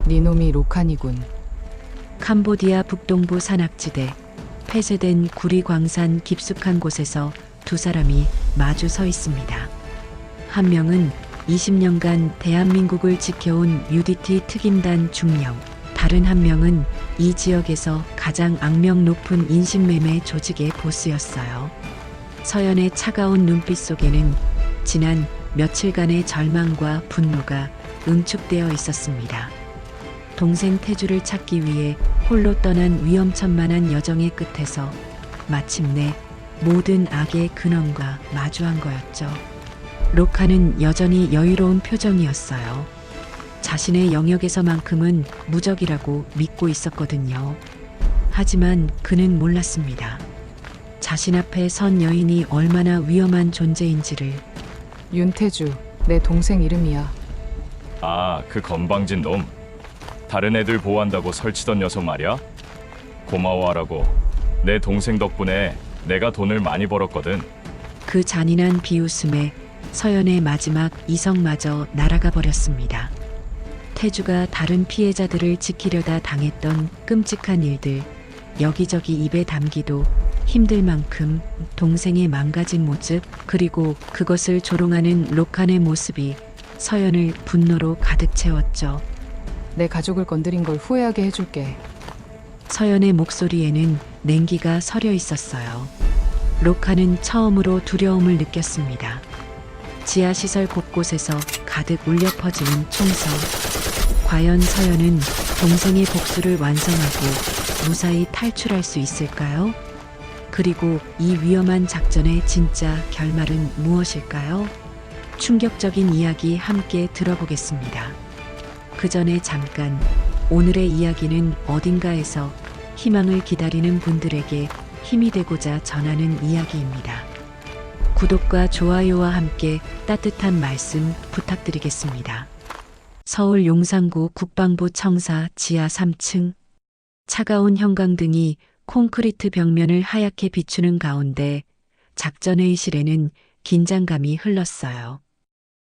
네 놈이 로칸이군. 캄보디아 북동부 산악지대, 폐쇄된 구리 광산 깊숙한 곳에서 두 사람이 마주 서 있습니다. 한 명은 20년간 대한민국을 지켜온 UDT 특임단 중령, 다른 한 명은 이 지역에서 가장 악명 높은 인신매매 조직의 보스였어요. 서연의 차가운 눈빛 속에는 지난 며칠간의 절망과 분노가 응축되어 있었습니다. 동생 태주를 찾기 위해 홀로 떠난 위험천만한 여정의 끝에서 마침내 모든 악의 근원과 마주한 거였죠. 로카는 여전히 여유로운 표정이었어요. 자신의 영역에서만큼은 무적이라고 믿고 있었거든요. 하지만 그는 몰랐습니다. 자신 앞에 선 여인이 얼마나 위험한 존재인지를. 윤태주, 내 동생 이름이야. 아, 그 건방진 놈. 다른 애들 보호한다고 설치던 녀석 말이야? 고마워하라고. 내 동생 덕분에 내가 돈을 많이 벌었거든. 그 잔인한 비웃음에 서연의 마지막 이성마저 날아가 버렸습니다. 태주가 다른 피해자들을 지키려다 당했던 끔찍한 일들, 여기저기 입에 담기도 힘들 만큼 동생의 망가진 모습, 그리고 그것을 조롱하는 로칸의 모습이 서연을 분노로 가득 채웠죠. 내 가족을 건드린 걸 후회하게 해줄게. 서연의 목소리에는 냉기가 서려 있었어요. 로카는 처음으로 두려움을 느꼈습니다. 지하시설 곳곳에서 가득 울려 퍼지는 총성. 과연 서연은 동생의 복수를 완성하고 무사히 탈출할 수 있을까요? 그리고 이 위험한 작전의 진짜 결말은 무엇일까요? 충격적인 이야기 함께 들어보겠습니다. 그 전에 잠깐, 오늘의 이야기는 어딘가에서 희망을 기다리는 분들에게 힘이 되고자 전하는 이야기입니다. 구독과 좋아요와 함께 따뜻한 말씀 부탁드리겠습니다. 서울 용산구 국방부 청사 지하 3층. 차가운 형광등이 콘크리트 벽면을 하얗게 비추는 가운데 작전회의실에는 긴장감이 흘렀어요.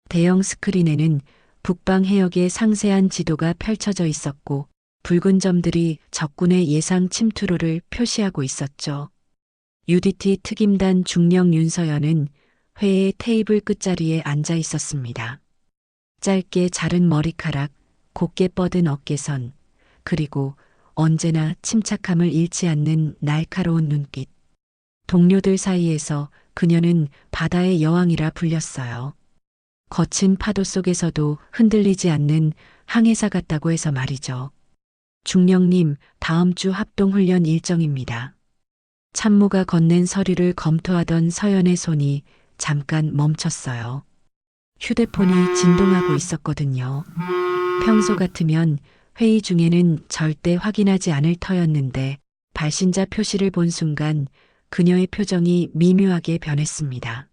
대형 스크린에는 북방 해역의 상세한 지도가 펼쳐져 있었고 붉은 점들이 적군의 예상 침투로를 표시하고 있었죠. UDT 특임단 중령 윤서연은 회의 테이블 끝자리에 앉아 있었습니다. 짧게 자른 머리카락, 곱게 뻗은 어깨선, 그리고 언제나 침착함을 잃지 않는 날카로운 눈빛. 동료들 사이에서 그녀는 바다의 여왕이라 불렸어요. 거친 파도 속에서도 흔들리지 않는 항해사 같다고 해서 말이죠. 중령님, 다음 주 합동훈련 일정입니다. 참모가 건넨 서류를 검토하던 서연의 손이 잠깐 멈췄어요. 휴대폰이 진동하고 있었거든요. 평소 같으면 회의 중에는 절대 확인하지 않을 터였는데 발신자 표시를 본 순간 그녀의 표정이 미묘하게 변했습니다.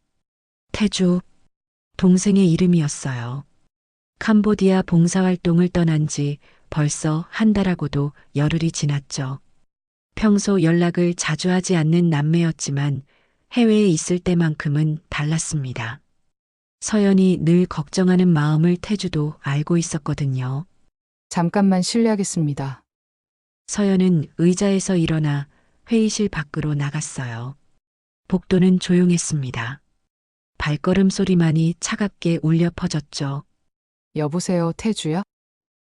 태주, 동생의 이름이었어요. 캄보디아 봉사활동을 떠난 지 벌써 한 달하고도 열흘이 지났죠. 평소 연락을 자주 하지 않는 남매였지만 해외에 있을 때만큼은 달랐습니다. 서연이 늘 걱정하는 마음을 태주도 알고 있었거든요. 잠깐만 실례하겠습니다. 서연은 의자에서 일어나 회의실 밖으로 나갔어요. 복도는 조용했습니다. 발걸음 소리만이 차갑게 울려 퍼졌죠. 여보세요, 태주야?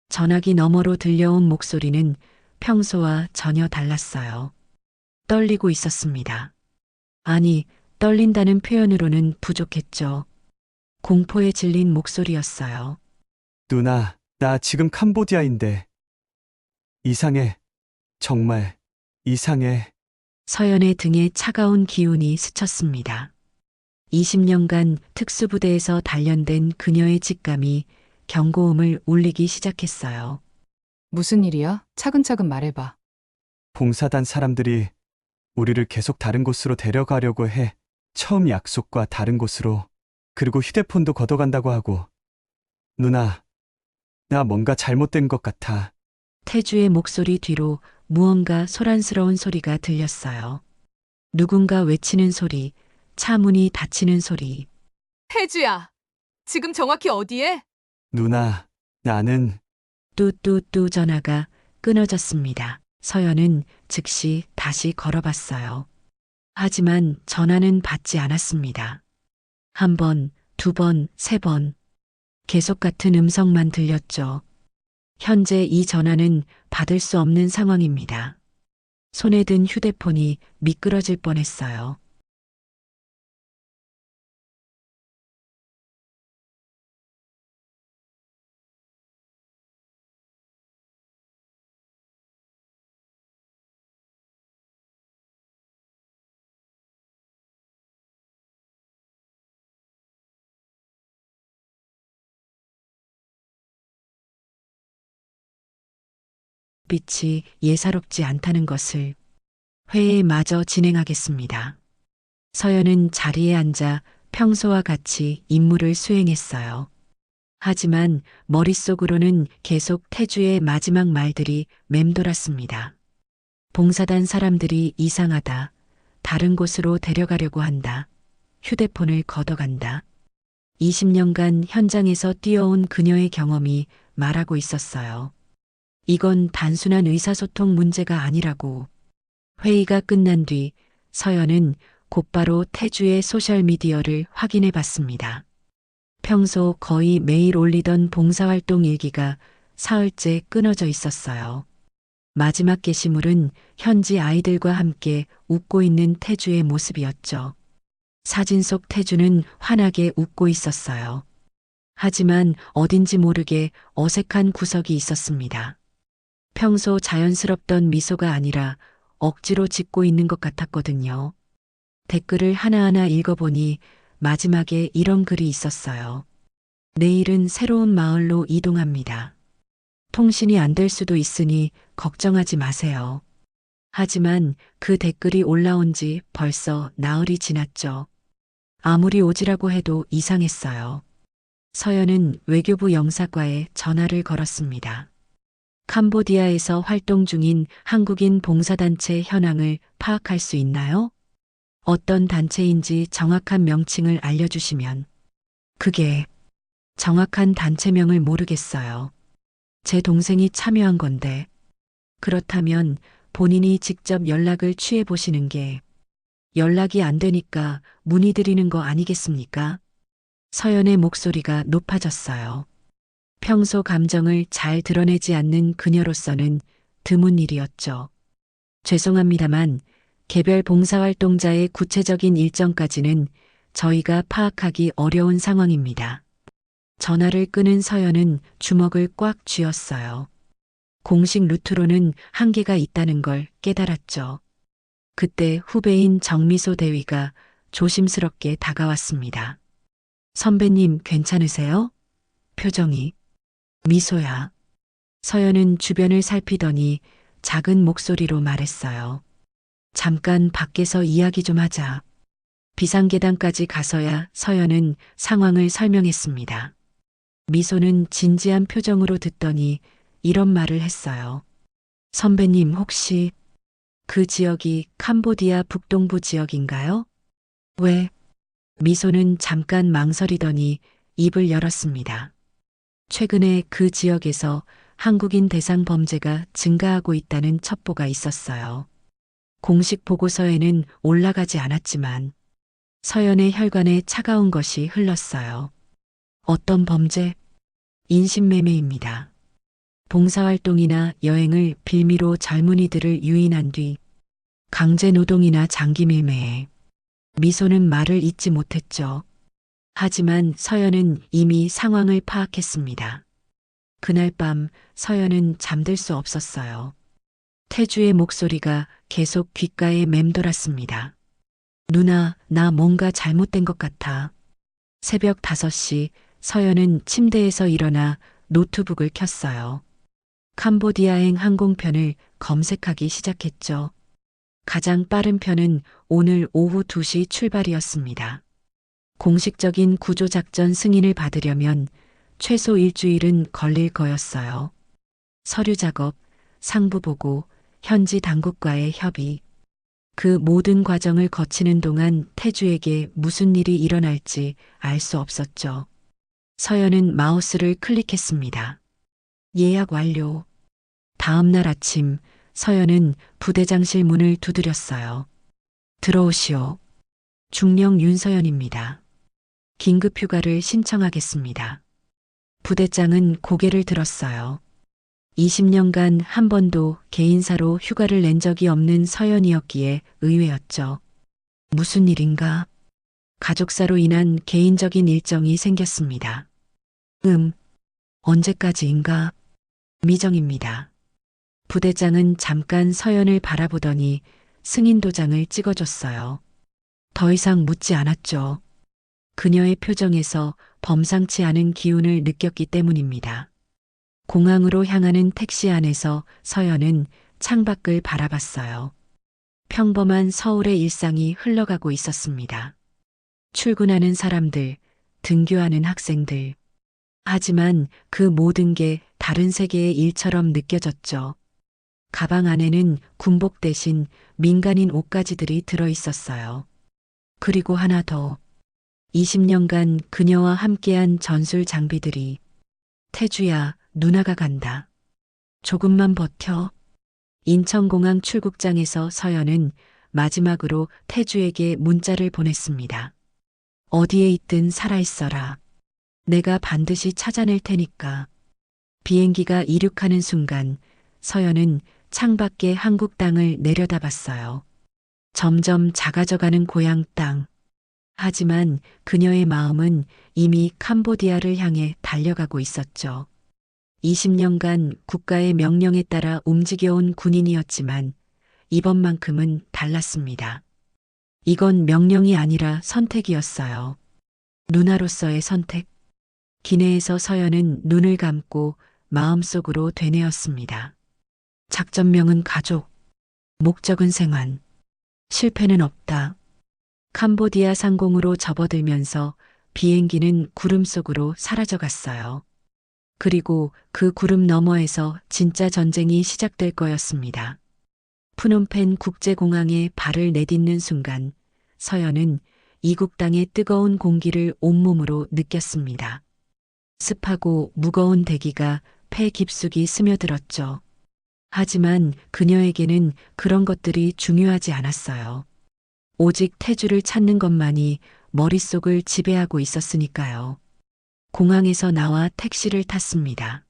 전화기 너머로 들려온 목소리는 평소와 전혀 달랐어요. 떨리고 있었습니다. 아니, 떨린다는 표현으로는 부족했죠. 공포에 질린 목소리였어요. 누나, 나 지금 캄보디아인데. 이상해. 정말 이상해. 서연의 등에 차가운 기운이 스쳤습니다. 20년간 특수부대에서 단련된 그녀의 직감이 경고음을 울리기 시작했어요. 무슨 일이야? 차근차근 말해봐. 봉사단 사람들이 우리를 계속 다른 곳으로 데려가려고 해. 처음 약속과 다른 곳으로. 그리고 휴대폰도 걷어간다고 하고. 누나, 나 뭔가 잘못된 것 같아. 태주의 목소리 뒤로 무언가 소란스러운 소리가 들렸어요. 누군가 외치는 소리, 차 문이 닫히는 소리. 태주야, 지금 정확히 어디에? 누나, 나는 뚜뚜뚜 전화가 끊어졌습니다. 서연은 즉시 다시 걸어봤어요. 하지만 전화는 받지 않았습니다. 한 번, 두 번, 세 번. 계속 같은 음성만 들렸죠. 현재 이 전화는 받을 수 없는 상황입니다. 손에 든 휴대폰이 미끄러질 뻔했어요. 빛이 예사롭지 않다는 것을 회의에 마저 진행하겠습니다. 서연은 자리에 앉아 평소와 같이 임무를 수행했어요. 하지만 머릿속으로는 계속 태주의 마지막 말들이 맴돌았습니다. 봉사단 사람들이 이상하다. 다른 곳으로 데려가려고 한다. 휴대폰을 걷어간다. 20년간 현장에서 뛰어온 그녀의 경험이 말하고 있었어요. 이건 단순한 의사소통 문제가 아니라고. 회의가 끝난 뒤 서연은 곧바로 태주의 소셜미디어를 확인해 봤습니다. 평소 거의 매일 올리던 봉사활동 일기가 사흘째 끊어져 있었어요. 마지막 게시물은 현지 아이들과 함께 웃고 있는 태주의 모습이었죠. 사진 속 태주는 환하게 웃고 있었어요. 하지만 어딘지 모르게 어색한 구석이 있었습니다. 평소 자연스럽던 미소가 아니라 억지로 짓고 있는 것 같았거든요. 댓글을 하나하나 읽어보니 마지막에 이런 글이 있었어요. 내일은 새로운 마을로 이동합니다. 통신이 안 될 수도 있으니 걱정하지 마세요. 하지만 그 댓글이 올라온 지 벌써 나흘이 지났죠. 아무리 오지라고 해도 이상했어요. 서연은 외교부 영사과에 전화를 걸었습니다. 캄보디아에서 활동 중인 한국인 봉사단체 현황을 파악할 수 있나요? 어떤 단체인지 정확한 명칭을 알려주시면. 그게 정확한 단체명을 모르겠어요. 제 동생이 참여한 건데. 그렇다면 본인이 직접 연락을 취해 보시는 게 연락이 안 되니까 문의드리는 거 아니겠습니까? 서연의 목소리가 높아졌어요. 평소 감정을 잘 드러내지 않는 그녀로서는 드문 일이었죠. 죄송합니다만 개별 봉사활동자의 구체적인 일정까지는 저희가 파악하기 어려운 상황입니다. 전화를 끊은 서연은 주먹을 꽉 쥐었어요. 공식 루트로는 한계가 있다는 걸 깨달았죠. 그때 후배인 정미소 대위가 조심스럽게 다가왔습니다. 선배님 괜찮으세요? 표정이. 미소야. 서연은 주변을 살피더니 작은 목소리로 말했어요. 잠깐 밖에서 이야기 좀 하자. 비상계단까지 가서야 서연은 상황을 설명했습니다. 미소는 진지한 표정으로 듣더니 이런 말을 했어요. 선배님 혹시 그 지역이 캄보디아 북동부 지역인가요? 왜? 미소는 잠깐 망설이더니 입을 열었습니다. 최근에 그 지역에서 한국인 대상 범죄가 증가하고 있다는 첩보가 있었어요. 공식 보고서에는 올라가지 않았지만 서연의 혈관에 차가운 것이 흘렀어요. 어떤 범죄? 인신매매입니다. 봉사활동이나 여행을 빌미로 젊은이들을 유인한 뒤 강제노동이나 장기밀매에. 미소는 말을 잇지 못했죠. 하지만 서연은 이미 상황을 파악했습니다. 그날 밤 서연은 잠들 수 없었어요. 태주의 목소리가 계속 귓가에 맴돌았습니다. 누나, 나 뭔가 잘못된 것 같아. 새벽 5시 서연은 침대에서 일어나 노트북을 켰어요. 캄보디아행 항공편을 검색하기 시작했죠. 가장 빠른 편은 오늘 오후 2시 출발이었습니다. 공식적인 구조작전 승인을 받으려면 최소 일주일은 걸릴 거였어요. 서류 작업, 상부 보고, 현지 당국과의 협의. 그 모든 과정을 거치는 동안 태주에게 무슨 일이 일어날지 알 수 없었죠. 서연은 마우스를 클릭했습니다. 예약 완료. 다음 날 아침 서연은 부대장실 문을 두드렸어요. 들어오시오. 중령 윤서연입니다. 긴급 휴가를 신청하겠습니다. 부대장은 고개를 들었어요. 20년간 한 번도 개인사로 휴가를 낸 적이 없는 서연이었기에 의외였죠. 무슨 일인가? 가족사로 인한 개인적인 일정이 생겼습니다. 언제까지인가? 미정입니다. 부대장은 잠깐 서연을 바라보더니 승인 도장을 찍어줬어요. 더 이상 묻지 않았죠. 그녀의 표정에서 범상치 않은 기운을 느꼈기 때문입니다. 공항으로 향하는 택시 안에서 서연은 창밖을 바라봤어요. 평범한 서울의 일상이 흘러가고 있었습니다. 출근하는 사람들, 등교하는 학생들. 하지만 그 모든 게 다른 세계의 일처럼 느껴졌죠. 가방 안에는 군복 대신 민간인 옷가지들이 들어 있었어요. 그리고 하나 더. 20년간 그녀와 함께한 전술 장비들이. 태주야, 누나가 간다. 조금만 버텨. 인천공항 출국장에서 서연은 마지막으로 태주에게 문자를 보냈습니다. 어디에 있든 살아있어라. 내가 반드시 찾아낼 테니까. 비행기가 이륙하는 순간 서연은 창밖에 한국 땅을 내려다봤어요. 점점 작아져가는 고향 땅. 하지만 그녀의 마음은 이미 캄보디아를 향해 달려가고 있었죠. 20년간 국가의 명령에 따라 움직여온 군인이었지만 이번만큼은 달랐습니다. 이건 명령이 아니라 선택이었어요. 누나로서의 선택. 기내에서 서연은 눈을 감고 마음속으로 되뇌었습니다. 작전명은 가족, 목적은 생還, 실패는 없다. 캄보디아 상공으로 접어들면서 비행기는 구름 속으로 사라져갔어요. 그리고 그 구름 너머에서 진짜 전쟁이 시작될 거였습니다. 푸놈펜 국제공항에 발을 내딛는 순간 서연은 이국 땅의 뜨거운 공기를 온몸으로 느꼈습니다. 습하고 무거운 대기가 폐 깊숙이 스며들었죠. 하지만 그녀에게는 그런 것들이 중요하지 않았어요. 오직 태주를 찾는 것만이 머릿속을 지배하고 있었으니까요. 공항에서 나와 택시를 탔습니다.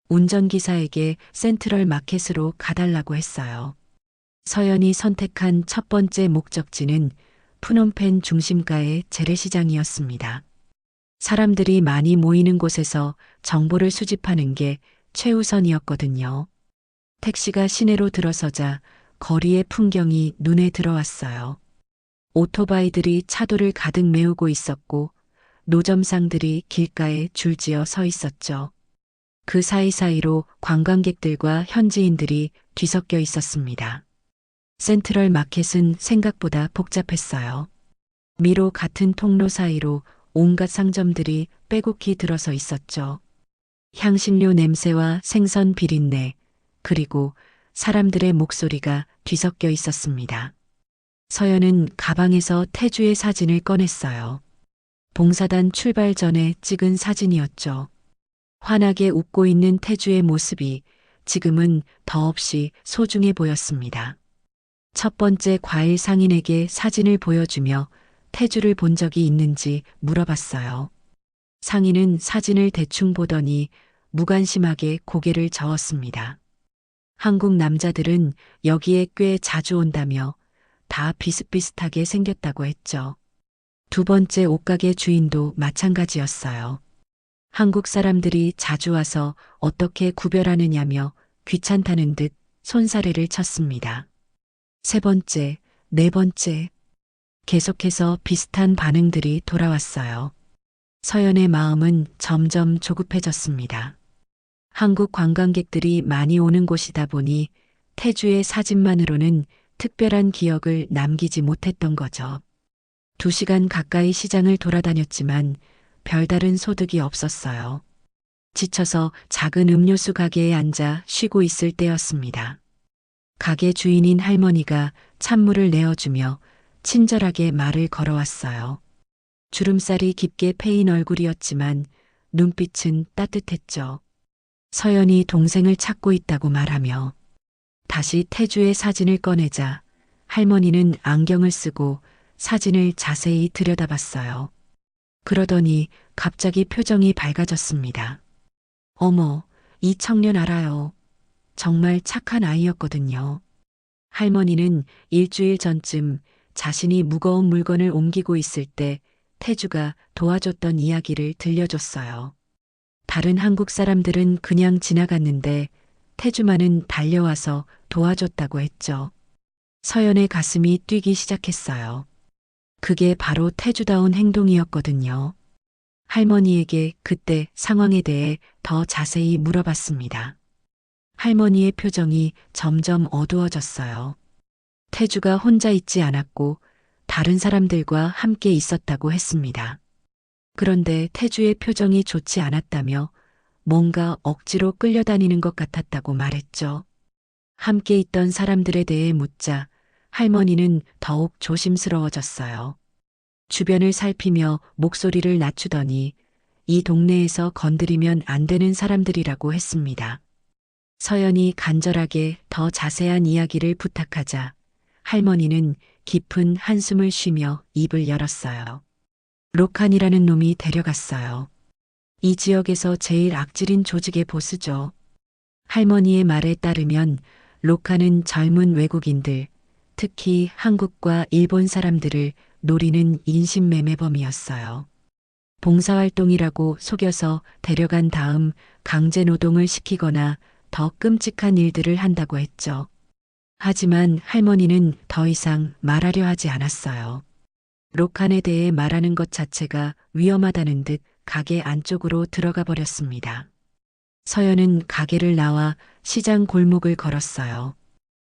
운전기사에게 센트럴 마켓으로 가달라고 했어요. 서연이 선택한 첫 번째 목적지는 푸놈펜 중심가의 재래시장이었습니다. 사람들이 많이 모이는 곳에서 정보를 수집하는 게 최우선이었거든요. 택시가 시내로 들어서자 거리의 풍경이 눈에 들어왔어요. 오토바이들이 차도를 가득 메우고 있었고 노점상들이 길가에 줄지어 서 있었죠. 그 사이사이로 관광객들과 현지인들이 뒤섞여 있었습니다. 센트럴 마켓은 생각보다 복잡했어요. 미로 같은 통로 사이로 온갖 상점들이 빼곡히 들어서 있었죠. 향신료 냄새와 생선 비린내, 그리고 사람들의 목소리가 뒤섞여 있었습니다. 서연은 가방에서 태주의 사진을 꺼냈어요. 봉사단 출발 전에 찍은 사진이었죠. 환하게 웃고 있는 태주의 모습이 지금은 더없이 소중해 보였습니다. 첫 번째 과일 상인에게 사진을 보여주며 태주를 본 적이 있는지 물어봤어요. 상인은 사진을 대충 보더니 무관심하게 고개를 저었습니다. 한국 남자들은 여기에 꽤 자주 온다며 다 비슷비슷하게 생겼다고 했죠. 두 번째 옷가게 주인도 마찬가지였어요. 한국 사람들이 자주 와서 어떻게 구별하느냐며 귀찮다는 듯 손사래를 쳤습니다. 세 번째, 네 번째. 계속해서 비슷한 반응들이 돌아왔어요. 서연의 마음은 점점 조급해졌습니다. 한국 관광객들이 많이 오는 곳이다 보니 태주의 사진만으로는 특별한 기억을 남기지 못했던 거죠. 2시간 가까이 시장을 돌아다녔지만 별다른 소득이 없었어요. 지쳐서 작은 음료수 가게에 앉아 쉬고 있을 때였습니다. 가게 주인인 할머니가 찬물을 내어주며 친절하게 말을 걸어왔어요. 주름살이 깊게 패인 얼굴이었지만 눈빛은 따뜻했죠. 서연이 동생을 찾고 있다고 말하며 다시 태주의 사진을 꺼내자 할머니는 안경을 쓰고 사진을 자세히 들여다봤어요. 그러더니 갑자기 표정이 밝아졌습니다. 어머, 이 청년 알아요. 정말 착한 아이였거든요. 할머니는 일주일 전쯤 자신이 무거운 물건을 옮기고 있을 때 태주가 도와줬던 이야기를 들려줬어요. 다른 한국 사람들은 그냥 지나갔는데 태주만은 달려와서 도와줬다고 했죠. 서연의 가슴이 뛰기 시작했어요. 그게 바로 태주다운 행동이었거든요. 할머니에게 그때 상황에 대해 더 자세히 물어봤습니다. 할머니의 표정이 점점 어두워졌어요. 태주가 혼자 있지 않았고 다른 사람들과 함께 있었다고 했습니다. 그런데 태주의 표정이 좋지 않았다며 뭔가 억지로 끌려다니는 것 같았다고 말했죠. 함께 있던 사람들에 대해 묻자 할머니는 더욱 조심스러워졌어요. 주변을 살피며 목소리를 낮추더니 이 동네에서 건드리면 안 되는 사람들이라고 했습니다. 서연이 간절하게 더 자세한 이야기를 부탁하자 할머니는 깊은 한숨을 쉬며 입을 열었어요. 로칸이라는 놈이 데려갔어요. 이 지역에서 제일 악질인 조직의 보스죠. 할머니의 말에 따르면 로칸은 젊은 외국인들, 특히 한국과 일본 사람들을 노리는 인신매매범이었어요. 봉사활동이라고 속여서 데려간 다음 강제 노동을 시키거나 더 끔찍한 일들을 한다고 했죠. 하지만 할머니는 더 이상 말하려 하지 않았어요. 로칸에 대해 말하는 것 자체가 위험하다는 듯 가게 안쪽으로 들어가 버렸습니다. 서연은 가게를 나와 시장 골목을 걸었어요.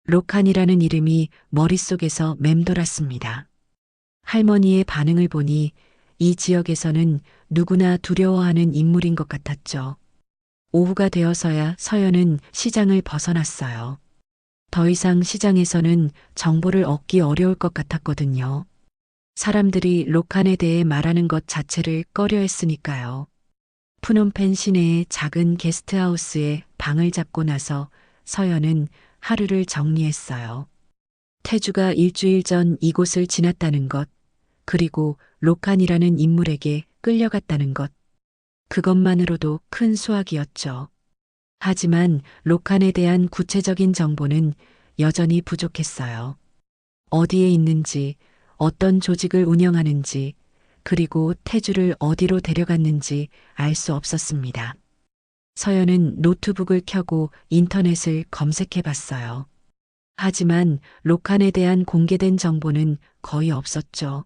로칸이라는 이름이 머릿속에서 맴돌았습니다. 할머니의 반응을 보니 이 지역에서는 누구나 두려워하는 인물인 것 같았죠. 오후가 되어서야 서연은 시장을 벗어났어요. 더 이상 시장에서는 정보를 얻기 어려울 것 같았거든요. 사람들이 로칸에 대해 말하는 것 자체를 꺼려했으니까요. 푸놈펜 시내의 작은 게스트하우스에 방을 잡고 나서 서연은 하루를 정리했어요. 태주가 일주일 전 이곳을 지났다는 것, 그리고 로칸이라는 인물에게 끌려갔다는 것. 그것만으로도 큰 수확이었죠. 하지만 로칸에 대한 구체적인 정보는 여전히 부족했어요. 어디에 있는지, 어떤 조직을 운영하는지, 그리고 태주를 어디로 데려갔는지 알 수 없었습니다. 서연은 노트북을 켜고 인터넷을 검색해 봤어요. 하지만 로칸에 대한 공개된 정보는 거의 없었죠.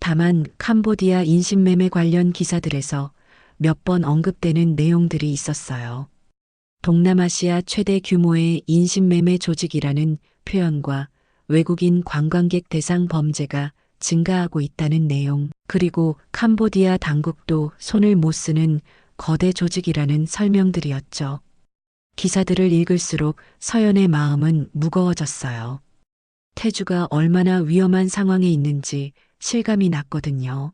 다만 캄보디아 인신매매 관련 기사들에서 몇 번 언급되는 내용들이 있었어요. 동남아시아 최대 규모의 인신매매 조직이라는 표현과 외국인 관광객 대상 범죄가 증가하고 있다는 내용, 그리고 캄보디아 당국도 손을 못 쓰는 거대 조직이라는 설명들이었죠. 기사들을 읽을수록 서연의 마음은 무거워졌어요. 태주가 얼마나 위험한 상황에 있는지 실감이 났거든요.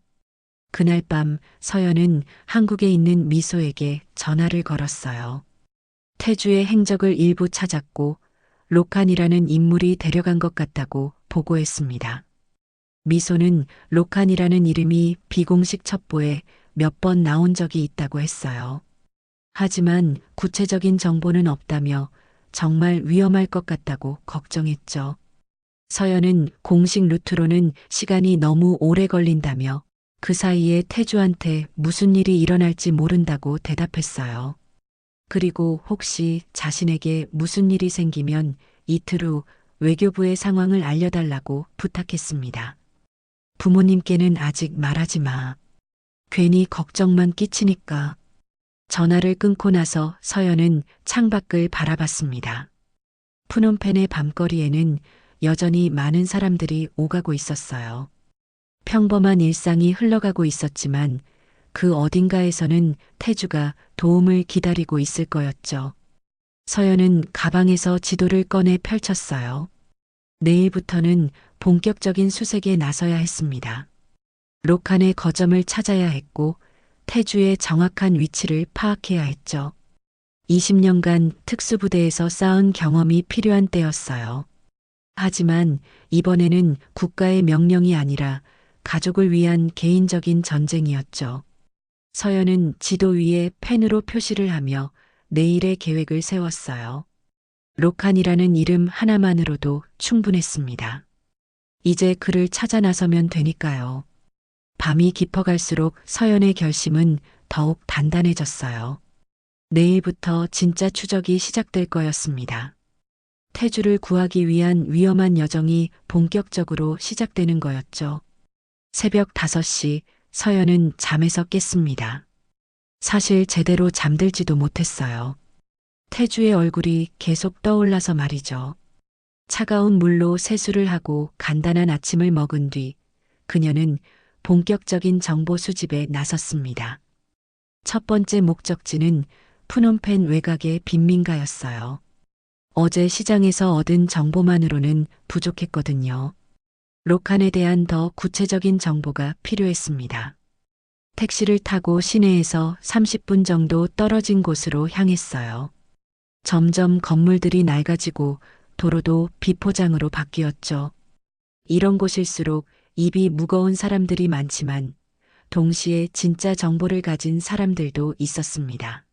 그날 밤 서연은 한국에 있는 미소에게 전화를 걸었어요. 태주의 행적을 일부 찾았고 로칸이라는 인물이 데려간 것 같다고 보고했습니다. 미소는 로칸이라는 이름이 비공식 첩보에 몇 번 나온 적이 있다고 했어요. 하지만 구체적인 정보는 없다며 정말 위험할 것 같다고 걱정했죠. 서연은 공식 루트로는 시간이 너무 오래 걸린다며 그 사이에 태주한테 무슨 일이 일어날지 모른다고 대답했어요. 그리고 혹시 자신에게 무슨 일이 생기면 이틀 후 외교부의 상황을 알려달라고 부탁했습니다. 부모님께는 아직 말하지 마. 괜히 걱정만 끼치니까. 전화를 끊고 나서 서연은 창밖을 바라봤습니다. 푸놈펜의 밤거리에는 여전히 많은 사람들이 오가고 있었어요. 평범한 일상이 흘러가고 있었지만 그 어딘가에서는 태주가 도움을 기다리고 있을 거였죠. 서연은 가방에서 지도를 꺼내 펼쳤어요. 내일부터는 본격적인 수색에 나서야 했습니다. 로칸의 거점을 찾아야 했고 태주의 정확한 위치를 파악해야 했죠. 20년간 특수부대에서 쌓은 경험이 필요한 때였어요. 하지만 이번에는 국가의 명령이 아니라 가족을 위한 개인적인 전쟁이었죠. 서연은 지도 위에 펜으로 표시를 하며 내일의 계획을 세웠어요. 록한이라는 이름 하나만으로도 충분했습니다. 이제 그를 찾아 나서면 되니까요. 밤이 깊어갈수록 서연의 결심은 더욱 단단해졌어요. 내일부터 진짜 추적이 시작될 거였습니다. 태주를 구하기 위한 위험한 여정이 본격적으로 시작되는 거였죠. 새벽 5시 서연은 잠에서 깼습니다. 사실 제대로 잠들지도 못했어요. 태주의 얼굴이 계속 떠올라서 말이죠. 차가운 물로 세수를 하고 간단한 아침을 먹은 뒤 그녀는 본격적인 정보 수집에 나섰습니다. 첫 번째 목적지는 푸놈펜 외곽의 빈민가였어요. 어제 시장에서 얻은 정보만으로는 부족했거든요. 록한에 대한 더 구체적인 정보가 필요했습니다. 택시를 타고 시내에서 30분 정도 떨어진 곳으로 향했어요. 점점 건물들이 낡아지고 도로도 비포장으로 바뀌었죠. 이런 곳일수록 입이 무거운 사람들이 많지만 동시에 진짜 정보를 가진 사람들도 있었습니다.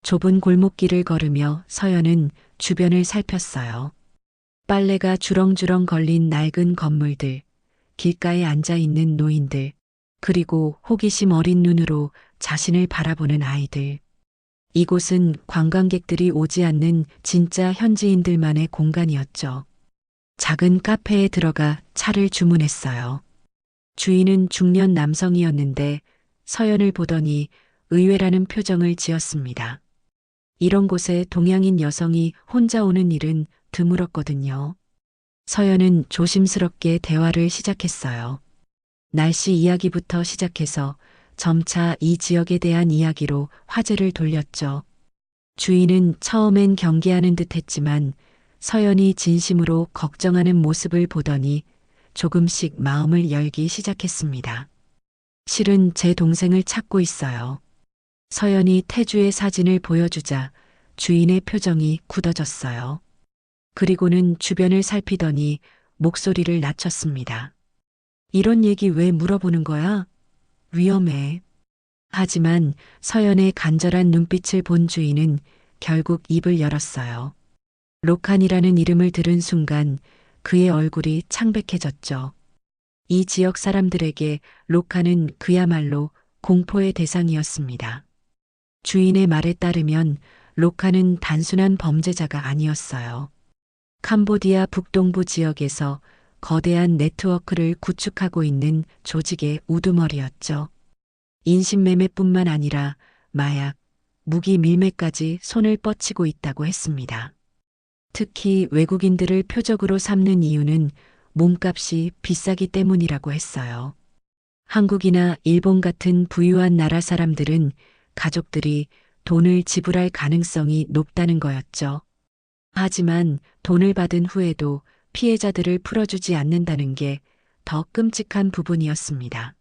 좁은 골목길을 걸으며 서연은 주변을 살폈어요. 빨래가 주렁주렁 걸린 낡은 건물들, 길가에 앉아 있는 노인들, 그리고 호기심 어린 눈으로 자신을 바라보는 아이들. 이곳은 관광객들이 오지 않는 진짜 현지인들만의 공간이었죠. 작은 카페에 들어가 차를 주문했어요. 주인은 중년 남성이었는데 서연을 보더니 의외라는 표정을 지었습니다. 이런 곳에 동양인 여성이 혼자 오는 일은 드물었거든요. 서연은 조심스럽게 대화를 시작했어요. 날씨 이야기부터 시작해서 점차 이 지역에 대한 이야기로 화제를 돌렸죠. 주인은 처음엔 경계하는 듯 했지만 서연이 진심으로 걱정하는 모습을 보더니 조금씩 마음을 열기 시작했습니다. 실은 제 동생을 찾고 있어요. 서연이 태주의 사진을 보여주자 주인의 표정이 굳어졌어요. 그리고는 주변을 살피더니 목소리를 낮췄습니다. 이런 얘기 왜 물어보는 거야? 위험해. 하지만 서연의 간절한 눈빛을 본 주인은 결국 입을 열었어요. 록한이라는 이름을 들은 순간 그의 얼굴이 창백해졌죠. 이 지역 사람들에게 록한은 그야말로 공포의 대상이었습니다. 주인의 말에 따르면 록한은 단순한 범죄자가 아니었어요. 캄보디아 북동부 지역에서 거대한 네트워크를 구축하고 있는 조직의 우두머리였죠. 인신매매뿐만 아니라 마약, 무기 밀매까지 손을 뻗치고 있다고 했습니다. 특히 외국인들을 표적으로 삼는 이유는 몸값이 비싸기 때문이라고 했어요. 한국이나 일본 같은 부유한 나라 사람들은 가족들이 돈을 지불할 가능성이 높다는 거였죠. 하지만 돈을 받은 후에도 피해자들을 풀어주지 않는다는 게 더 끔찍한 부분이었습니다.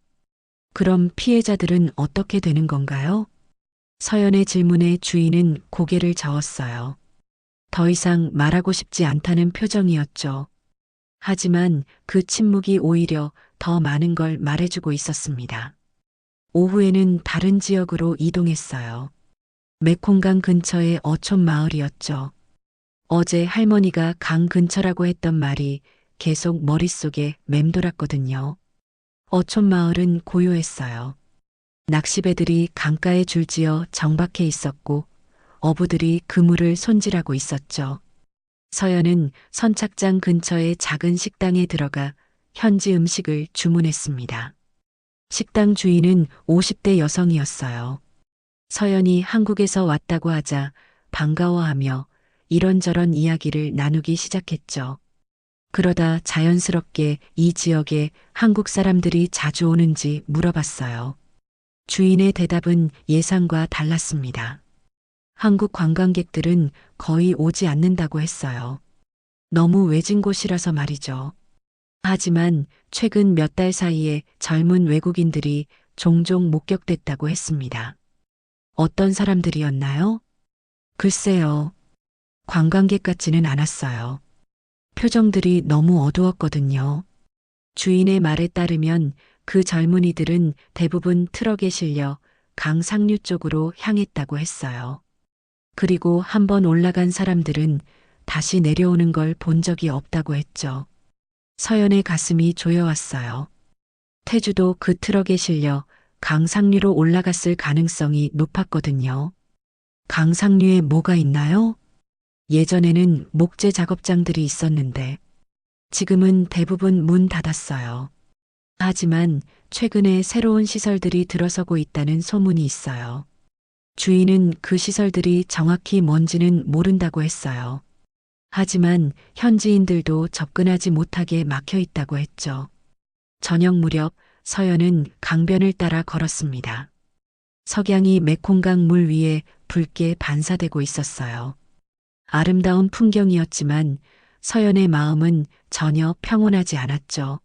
그럼 피해자들은 어떻게 되는 건가요? 서연의 질문에 주인은 고개를 저었어요. 더 이상 말하고 싶지 않다는 표정이었죠. 하지만 그 침묵이 오히려 더 많은 걸 말해주고 있었습니다. 오후에는 다른 지역으로 이동했어요. 메콩강 근처의 어촌 마을이었죠. 어제 할머니가 강 근처라고 했던 말이 계속 머릿속에 맴돌았거든요. 어촌 마을은 고요했어요. 낚시배들이 강가에 줄지어 정박해 있었고 어부들이 그물을 손질하고 있었죠. 서연은 선착장 근처의 작은 식당에 들어가 현지 음식을 주문했습니다. 식당 주인은 50대 여성이었어요. 서연이 한국에서 왔다고 하자 반가워하며 이런저런 이야기를 나누기 시작했죠. 그러다 자연스럽게 이 지역에 한국 사람들이 자주 오는지 물어봤어요. 주인의 대답은 예상과 달랐습니다. 한국 관광객들은 거의 오지 않는다고 했어요. 너무 외진 곳이라서 말이죠. 하지만 최근 몇 달 사이에 젊은 외국인들이 종종 목격됐다고 했습니다. 어떤 사람들이었나요? 글쎄요. 관광객 같지는 않았어요. 표정들이 너무 어두웠거든요. 주인의 말에 따르면 그 젊은이들은 대부분 트럭에 실려 강상류 쪽으로 향했다고 했어요. 그리고 한번 올라간 사람들은 다시 내려오는 걸 본 적이 없다고 했죠. 서연의 가슴이 조여왔어요. 태주도 그 트럭에 실려 강상류로 올라갔을 가능성이 높았거든요. 강상류에 뭐가 있나요? 예전에는 목재 작업장들이 있었는데 지금은 대부분 문 닫았어요. 하지만 최근에 새로운 시설들이 들어서고 있다는 소문이 있어요. 주인은 그 시설들이 정확히 뭔지는 모른다고 했어요. 하지만 현지인들도 접근하지 못하게 막혀 있다고 했죠. 저녁 무렵 서연은 강변을 따라 걸었습니다. 석양이 메콩강 물 위에 붉게 반사되고 있었어요. 아름다운 풍경이었지만 서연의 마음은 전혀 평온하지 않았죠.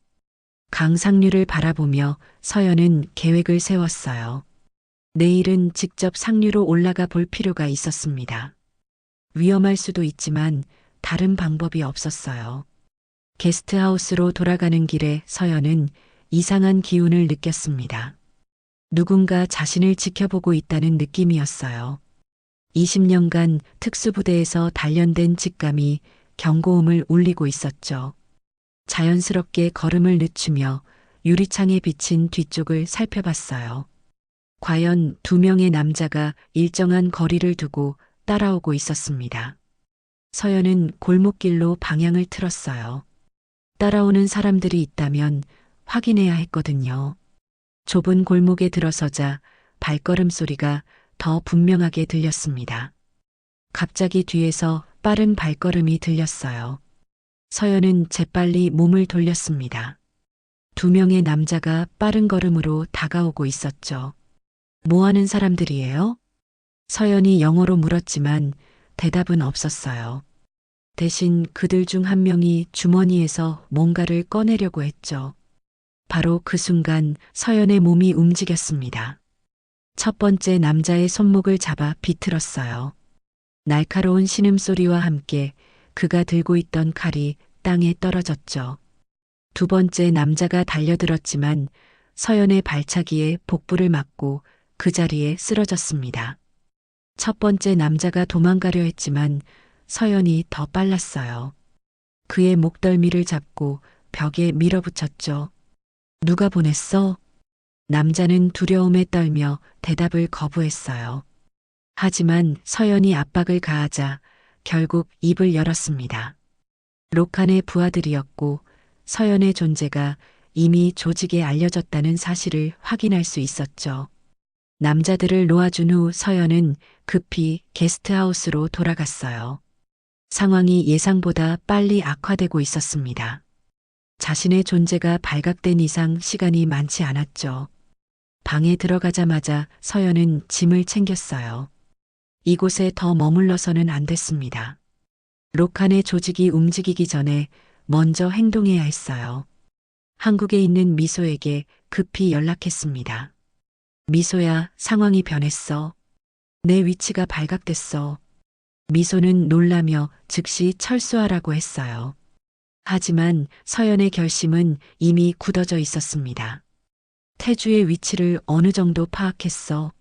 강상류를 바라보며 서연은 계획을 세웠어요. 내일은 직접 상류로 올라가 볼 필요가 있었습니다. 위험할 수도 있지만 다른 방법이 없었어요. 게스트하우스로 돌아가는 길에 서연은 이상한 기운을 느꼈습니다. 누군가 자신을 지켜보고 있다는 느낌이었어요. 20년간 특수부대에서 단련된 직감이 경고음을 울리고 있었죠. 자연스럽게 걸음을 늦추며 유리창에 비친 뒤쪽을 살펴봤어요. 과연 2명의 남자가 일정한 거리를 두고 따라오고 있었습니다. 서연은 골목길로 방향을 틀었어요. 따라오는 사람들이 있다면 확인해야 했거든요. 좁은 골목에 들어서자 발걸음 소리가 더 분명하게 들렸습니다. 갑자기 뒤에서 빠른 발걸음이 들렸어요. 서연은 재빨리 몸을 돌렸습니다. 2명의 남자가 빠른 걸음으로 다가오고 있었죠. 뭐 하는 사람들이에요? 서연이 영어로 물었지만 대답은 없었어요. 대신 그들 중 한 명이 주머니에서 뭔가를 꺼내려고 했죠. 바로 그 순간 서연의 몸이 움직였습니다. 첫 번째 남자의 손목을 잡아 비틀었어요. 날카로운 신음소리와 함께 그가 들고 있던 칼이 땅에 떨어졌죠. 두 번째 남자가 달려들었지만 서연의 발차기에 복부를 맞고 그 자리에 쓰러졌습니다. 첫 번째 남자가 도망가려 했지만 서연이 더 빨랐어요. 그의 목덜미를 잡고 벽에 밀어붙였죠. 누가 보냈어? 남자는 두려움에 떨며 대답을 거부했어요. 하지만 서연이 압박을 가하자 결국 입을 열었습니다. 록한의 부하들이었고 서연의 존재가 이미 조직에 알려졌다는 사실을 확인할 수 있었죠. 남자들을 놓아준 후 서연은 급히 게스트하우스로 돌아갔어요. 상황이 예상보다 빨리 악화되고 있었습니다. 자신의 존재가 발각된 이상 시간이 많지 않았죠. 방에 들어가자마자 서연은 짐을 챙겼어요. 이곳에 더 머물러서는 안 됐습니다. 록한의 조직이 움직이기 전에 먼저 행동해야 했어요. 한국에 있는 미소에게 급히 연락했습니다. 미소야, 상황이 변했어. 내 위치가 발각됐어. 미소는 놀라며 즉시 철수하라고 했어요. 하지만 서연의 결심은 이미 굳어져 있었습니다. 태주의 위치를 어느 정도 파악했어.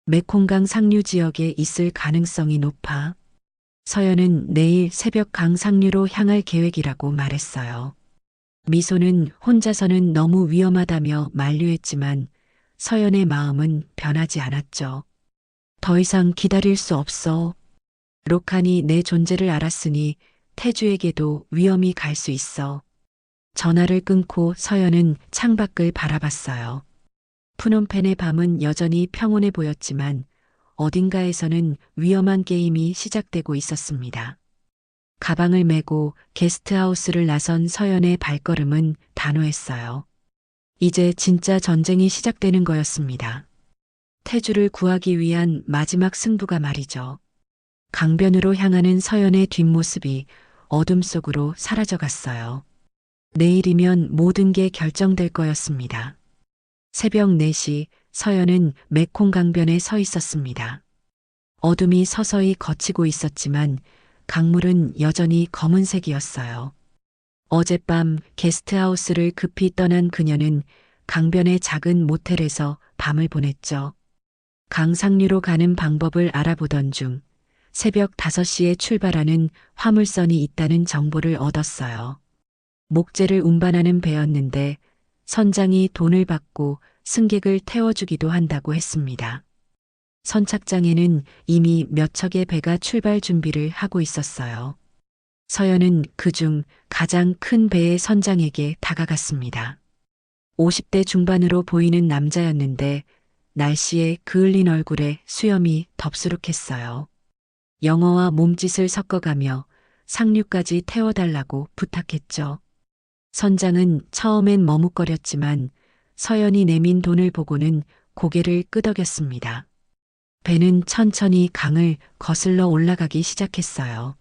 메콩강 상류 지역에 있을 가능성이 높아. 서연은 내일 새벽 강 상류로 향할 계획이라고 말했어요. 미소는 혼자서는 너무 위험하다며 만류했지만 서연의 마음은 변하지 않았죠. 더 이상 기다릴 수 없어. 록한이 내 존재를 알았으니 태주에게도 위험이 갈 수 있어. 전화를 끊고 서연은 창밖을 바라봤어요. 푸놈펜의 밤은 여전히 평온해 보였지만 어딘가에서는 위험한 게임이 시작되고 있었습니다. 가방을 메고 게스트하우스를 나선 서연의 발걸음은 단호했어요. 이제 진짜 전쟁이 시작되는 거였습니다. 태주를 구하기 위한 마지막 승부가 말이죠. 강변으로 향하는 서연의 뒷모습이 어둠 속으로 사라져갔어요. 내일이면 모든 게 결정될 거였습니다. 새벽 4시 서연은 메콩강변에 서 있었습니다. 어둠이 서서히 걷히고 있었지만 강물은 여전히 검은색이었어요. 어젯밤 게스트하우스를 급히 떠난 그녀는 강변의 작은 모텔에서 밤을 보냈죠. 강 상류로 가는 방법을 알아보던 중 새벽 5시에 출발하는 화물선이 있다는 정보를 얻었어요. 목재를 운반하는 배였는데 선장이 돈을 받고 승객을 태워주기도 한다고 했습니다. 선착장에는 이미 몇 척의 배가 출발 준비를 하고 있었어요. 서연은 그중 가장 큰 배의 선장에게 다가갔습니다. 50대 중반으로 보이는 남자였는데 날씨에 그을린 얼굴에 수염이 덥수룩했어요. 영어와 몸짓을 섞어가며 상류까지 태워달라고 부탁했죠. 선장은 처음엔 머뭇거렸지만 서연이 내민 돈을 보고는 고개를 끄덕였습니다. 배는 천천히 강을 거슬러 올라가기 시작했어요.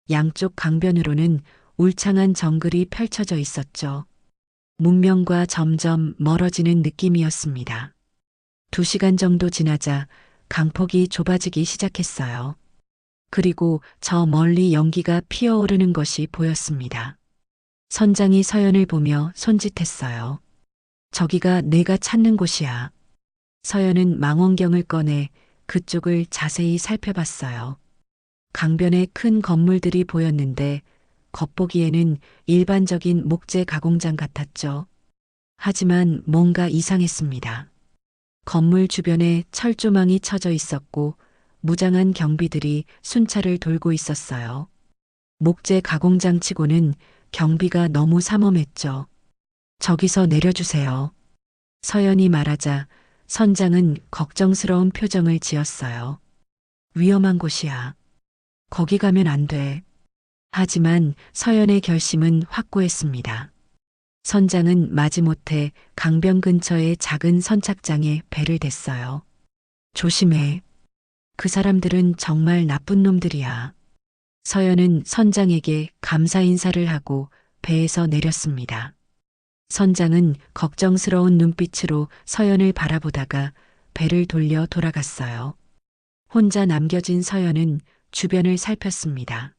양쪽 강변으로는 울창한 정글이 펼쳐져 있었죠. 문명과 점점 멀어지는 느낌이었습니다. 2시간 정도 지나자 강폭이 좁아지기 시작했어요. 그리고 저 멀리 연기가 피어오르는 것이 보였습니다. 선장이 서연을 보며 손짓했어요. 저기가 내가 찾는 곳이야. 서연은 망원경을 꺼내 그쪽을 자세히 살펴봤어요. 강변에 큰 건물들이 보였는데 겉보기에는 일반적인 목재 가공장 같았죠. 하지만 뭔가 이상했습니다. 건물 주변에 철조망이 쳐져 있었고 무장한 경비들이 순찰을 돌고 있었어요. 목재 가공장 치고는 경비가 너무 삼엄했죠. 저기서 내려주세요. 서연이 말하자 선장은 걱정스러운 표정을 지었어요. 위험한 곳이야. 거기 가면 안 돼. 하지만 서연의 결심은 확고했습니다. 선장은 마지못해 강변 근처의 작은 선착장에 배를 댔어요. 조심해. 그 사람들은 정말 나쁜 놈들이야. 서연은 선장에게 감사 인사를 하고 배에서 내렸습니다. 선장은 걱정스러운 눈빛으로 서연을 바라보다가 배를 돌려 돌아갔어요. 혼자 남겨진 서연은 주변을 살폈습니다.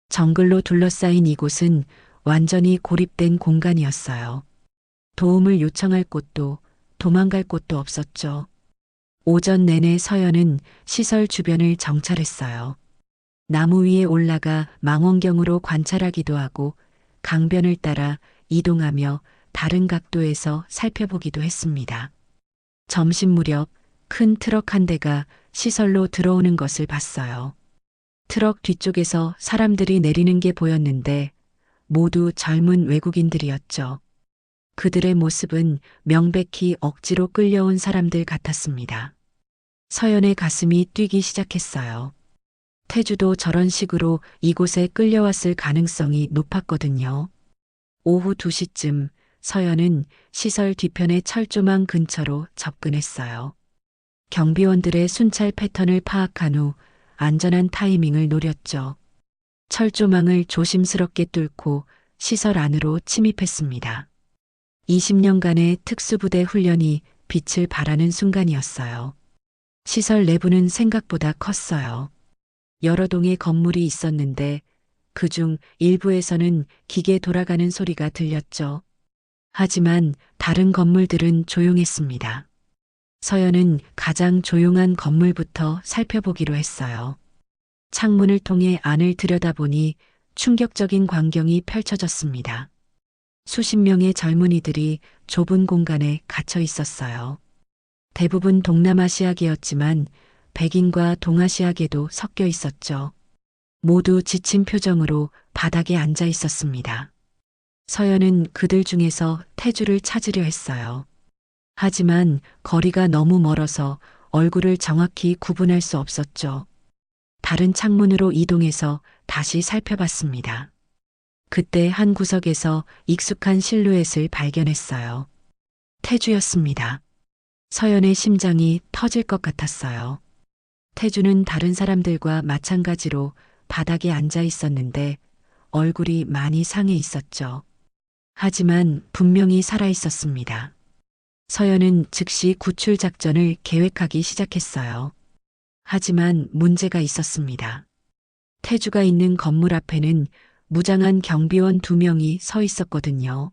정글로 둘러싸인 이곳은 완전히 고립된 공간이었어요. 도움을 요청할 곳도 도망갈 곳도 없었죠. 오전 내내 서연은 시설 주변을 정찰했어요. 나무 위에 올라가 망원경으로 관찰하기도 하고 강변을 따라 이동하며 다른 각도에서 살펴보기도 했습니다. 점심 무렵 큰 트럭 한 대가 시설로 들어오는 것을 봤어요. 트럭 뒤쪽에서 사람들이 내리는 게 보였는데 모두 젊은 외국인들이었죠. 그들의 모습은 명백히 억지로 끌려온 사람들 같았습니다. 서연의 가슴이 뛰기 시작했어요. 태주도 저런 식으로 이곳에 끌려왔을 가능성이 높았거든요. 오후 2시쯤 서연은 시설 뒤편의 철조망 근처로 접근했어요. 경비원들의 순찰 패턴을 파악한 후 안전한 타이밍을 노렸죠. 철조망을 조심스럽게 뚫고 시설 안으로 침입했습니다. 20년간의 특수부대 훈련이 빛을 발하는 순간이었어요. 시설 내부는 생각보다 컸어요. 여러 동의 건물이 있었는데 그중 일부에서는 기계 돌아가는 소리가 들렸죠. 하지만 다른 건물들은 조용했습니다. 서연은 가장 조용한 건물부터 살펴보기로 했어요. 창문을 통해 안을 들여다보니 충격적인 광경이 펼쳐졌습니다. 수십 명의 젊은이들이 좁은 공간에 갇혀 있었어요. 대부분 동남아시아계였지만 백인과 동아시아계도 섞여 있었죠. 모두 지친 표정으로 바닥에 앉아 있었습니다. 서연은 그들 중에서 태주를 찾으려 했어요. 하지만 거리가 너무 멀어서 얼굴을 정확히 구분할 수 없었죠. 다른 창문으로 이동해서 다시 살펴봤습니다. 그때 한 구석에서 익숙한 실루엣을 발견했어요. 태주였습니다. 서연의 심장이 터질 것 같았어요. 태주는 다른 사람들과 마찬가지로 바닥에 앉아 있었는데 얼굴이 많이 상해 있었죠. 하지만 분명히 살아 있었습니다. 서연은 즉시 구출 작전을 계획하기 시작했어요. 하지만 문제가 있었습니다. 태주가 있는 건물 앞에는 무장한 경비원 2명이 서 있었거든요.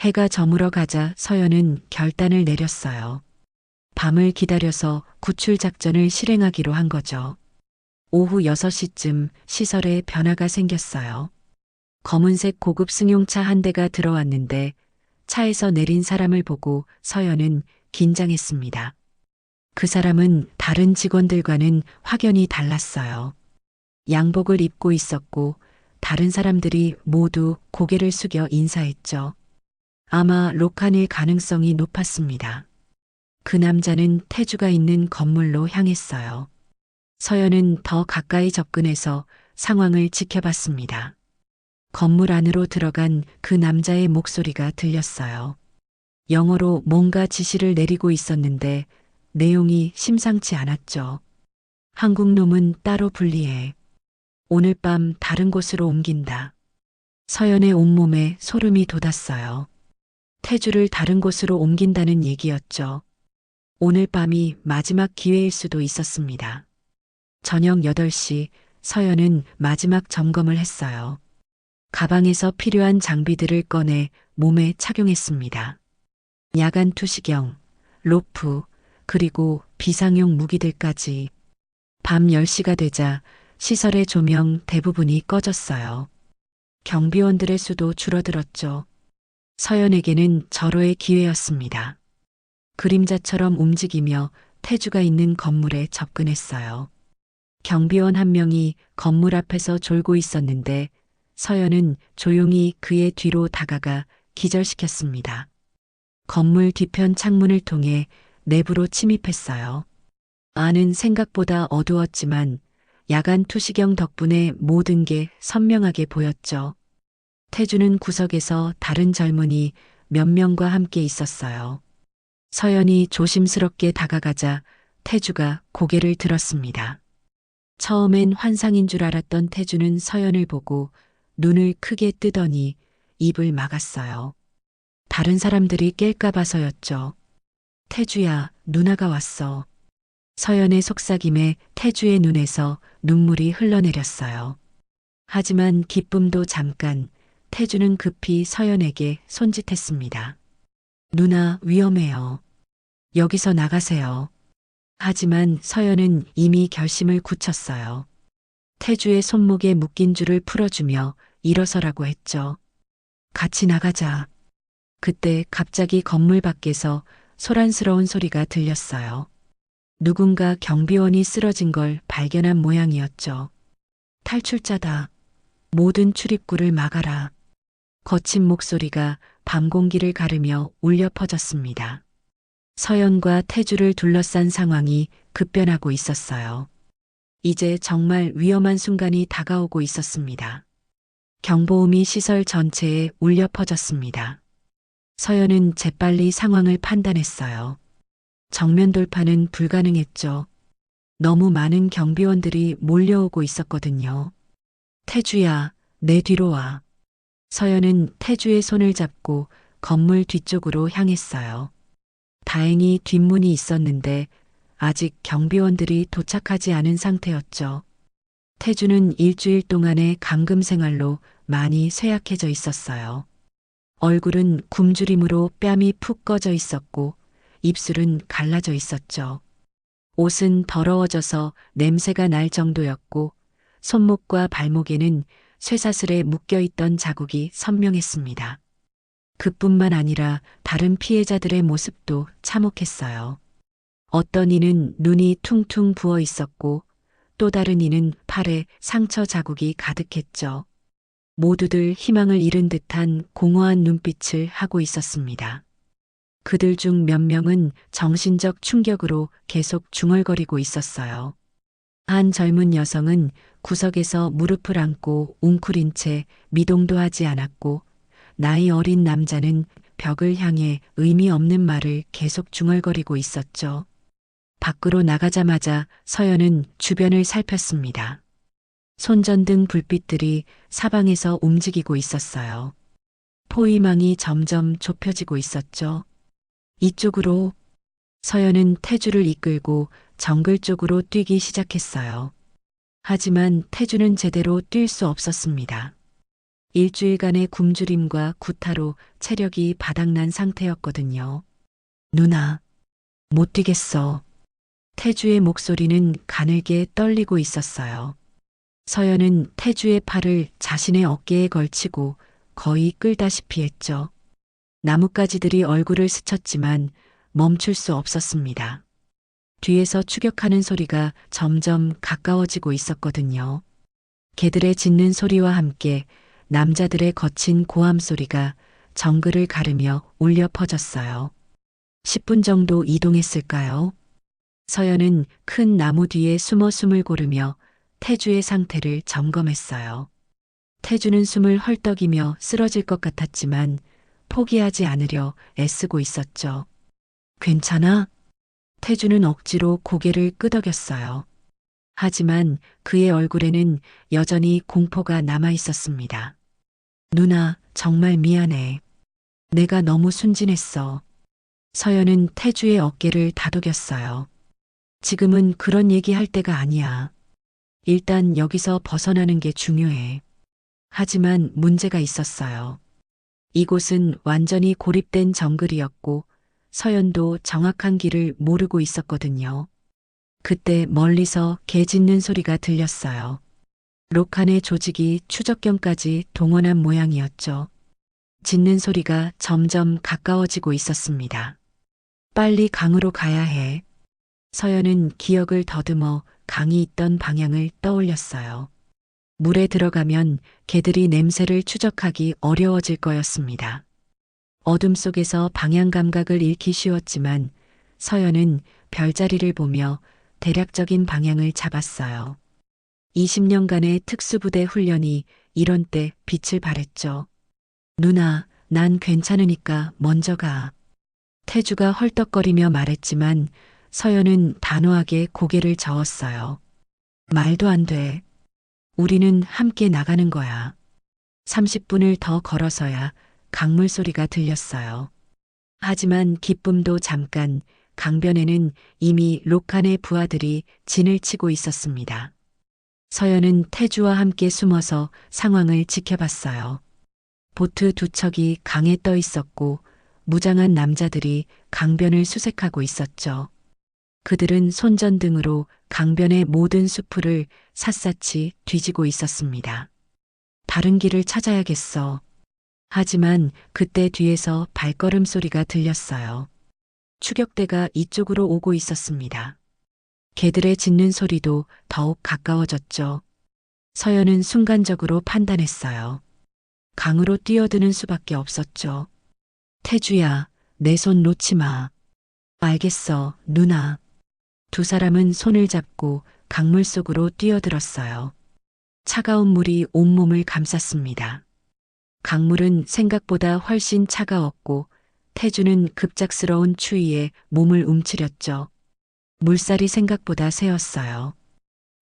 해가 저물어 가자 서연은 결단을 내렸어요. 밤을 기다려서 구출 작전을 실행하기로 한 거죠. 오후 6시쯤 시설에 변화가 생겼어요. 검은색 고급 승용차 한 대가 들어왔는데 차에서 내린 사람을 보고 서연은 긴장했습니다. 그 사람은 다른 직원들과는 확연히 달랐어요. 양복을 입고 있었고 다른 사람들이 모두 고개를 숙여 인사했죠. 아마 로칸일 가능성이 높았습니다. 그 남자는 태주가 있는 건물로 향했어요. 서연은 더 가까이 접근해서 상황을 지켜봤습니다. 건물 안으로 들어간 그 남자의 목소리가 들렸어요. 영어로 뭔가 지시를 내리고 있었는데 내용이 심상치 않았죠. 한국 놈은 따로 분리해. 오늘 밤 다른 곳으로 옮긴다. 서연의 온몸에 소름이 돋았어요. 태주를 다른 곳으로 옮긴다는 얘기였죠. 오늘 밤이 마지막 기회일 수도 있었습니다. 저녁 8시 서연은 마지막 점검을 했어요. 가방에서 필요한 장비들을 꺼내 몸에 착용했습니다. 야간 투시경, 로프, 그리고 비상용 무기들까지. 밤 10시가 되자 시설의 조명 대부분이 꺼졌어요. 경비원들의 수도 줄어들었죠. 서연에게는 절호의 기회였습니다. 그림자처럼 움직이며 태주가 있는 건물에 접근했어요. 경비원 한 명이 건물 앞에서 졸고 있었는데 서연은 조용히 그의 뒤로 다가가 기절시켰습니다. 건물 뒤편 창문을 통해 내부로 침입했어요. 안은 생각보다 어두웠지만 야간 투시경 덕분에 모든 게 선명하게 보였죠. 태주는 구석에서 다른 젊은이 몇 명과 함께 있었어요. 서연이 조심스럽게 다가가자 태주가 고개를 들었습니다. 처음엔 환상인 줄 알았던 태주는 서연을 보고 눈을 크게 뜨더니 입을 막았어요. 다른 사람들이 깰까 봐서였죠. 태주야, 누나가 왔어. 서연의 속삭임에 태주의 눈에서 눈물이 흘러내렸어요. 하지만 기쁨도 잠깐, 태주는 급히 서연에게 손짓했습니다. 누나, 위험해요. 여기서 나가세요. 하지만 서연은 이미 결심을 굳혔어요. 태주의 손목에 묶인 줄을 풀어주며 일어서라고 했죠. 같이 나가자. 그때 갑자기 건물 밖에서 소란스러운 소리가 들렸어요. 누군가 경비원이 쓰러진 걸 발견한 모양이었죠. 탈출자다. 모든 출입구를 막아라. 거친 목소리가 밤 공기를 가르며 울려 퍼졌습니다. 서연과 태주를 둘러싼 상황이 급변하고 있었어요. 이제 정말 위험한 순간이 다가오고 있었습니다. 경보음이 시설 전체에 울려 퍼졌습니다. 서연은 재빨리 상황을 판단했어요. 정면 돌파는 불가능했죠. 너무 많은 경비원들이 몰려오고 있었거든요. 태주야, 내 뒤로 와. 서연은 태주의 손을 잡고 건물 뒤쪽으로 향했어요. 다행히 뒷문이 있었는데 아직 경비원들이 도착하지 않은 상태였죠. 태주는 일주일 동안의 감금 생활로 많이 쇠약해져 있었어요. 얼굴은 굶주림으로 뺨이 푹 꺼져 있었고 입술은 갈라져 있었죠. 옷은 더러워져서 냄새가 날 정도였고 손목과 발목에는 쇠사슬에 묶여있던 자국이 선명했습니다. 그뿐만 아니라 다른 피해자들의 모습도 참혹했어요. 어떤 이는 눈이 퉁퉁 부어 있었고 또 다른 이는 팔에 상처 자국이 가득했죠. 모두들 희망을 잃은 듯한 공허한 눈빛을 하고 있었습니다. 그들 중 몇 명은 정신적 충격으로 계속 중얼거리고 있었어요. 한 젊은 여성은 구석에서 무릎을 안고 웅크린 채 미동도 하지 않았고 나이 어린 남자는 벽을 향해 의미 없는 말을 계속 중얼거리고 있었죠. 밖으로 나가자마자 서연은 주변을 살폈습니다. 손전등 불빛들이 사방에서 움직이고 있었어요. 포위망이 점점 좁혀지고 있었죠. 이쪽으로 서연은 태주를 이끌고 정글 쪽으로 뛰기 시작했어요. 하지만 태주는 제대로 뛸 수 없었습니다. 일주일간의 굶주림과 구타로 체력이 바닥난 상태였거든요. 누나, 못 뛰겠어. 태주의 목소리는 가늘게 떨리고 있었어요. 서연은 태주의 팔을 자신의 어깨에 걸치고 거의 끌다시피 했죠. 나뭇가지들이 얼굴을 스쳤지만 멈출 수 없었습니다. 뒤에서 추격하는 소리가 점점 가까워지고 있었거든요. 개들의 짖는 소리와 함께 남자들의 거친 고함 소리가 정글을 가르며 울려 퍼졌어요. 10분 정도 이동했을까요? 서연은 큰 나무 뒤에 숨어 숨을 고르며 태주의 상태를 점검했어요. 태주는 숨을 헐떡이며 쓰러질 것 같았지만 포기하지 않으려 애쓰고 있었죠. 괜찮아? 태주는 억지로 고개를 끄덕였어요. 하지만 그의 얼굴에는 여전히 공포가 남아 있었습니다. 누나, 정말 미안해. 내가 너무 순진했어. 서연은 태주의 어깨를 다독였어요. 지금은 그런 얘기할 때가 아니야. 일단 여기서 벗어나는 게 중요해. 하지만 문제가 있었어요. 이곳은 완전히 고립된 정글이었고 서연도 정확한 길을 모르고 있었거든요. 그때 멀리서 개 짖는 소리가 들렸어요. 록한의 조직이 추적견까지 동원한 모양이었죠. 짖는 소리가 점점 가까워지고 있었습니다. 빨리 강으로 가야 해. 서연은 기억을 더듬어 강이 있던 방향을 떠올렸어요. 물에 들어가면 개들이 냄새를 추적하기 어려워질 거였습니다. 어둠 속에서 방향 감각을 잃기 쉬웠지만 서연은 별자리를 보며 대략적인 방향을 잡았어요. 20년간의 특수부대 훈련이 이런 때 빛을 발했죠. 누나, 난 괜찮으니까 먼저 가. 태주가 헐떡거리며 말했지만 서연은 단호하게 고개를 저었어요. 말도 안 돼. 우리는 함께 나가는 거야. 30분을 더 걸어서야 강물 소리가 들렸어요. 하지만 기쁨도 잠깐, 강변에는 이미 록한의 부하들이 진을 치고 있었습니다. 서연은 태주와 함께 숨어서 상황을 지켜봤어요. 보트 두 척이 강에 떠 있었고 무장한 남자들이 강변을 수색하고 있었죠. 그들은 손전등으로 강변의 모든 수풀을 샅샅이 뒤지고 있었습니다. 다른 길을 찾아야겠어. 하지만 그때 뒤에서 발걸음 소리가 들렸어요. 추격대가 이쪽으로 오고 있었습니다. 개들의 짖는 소리도 더욱 가까워졌죠. 서연은 순간적으로 판단했어요. 강으로 뛰어드는 수밖에 없었죠. 태주야, 내 손 놓지 마. 알겠어, 누나. 두 사람은 손을 잡고 강물 속으로 뛰어들었어요. 차가운 물이 온몸을 감쌌습니다. 강물은 생각보다 훨씬 차가웠고 태주는 급작스러운 추위에 몸을 움츠렸죠. 물살이 생각보다 세었어요.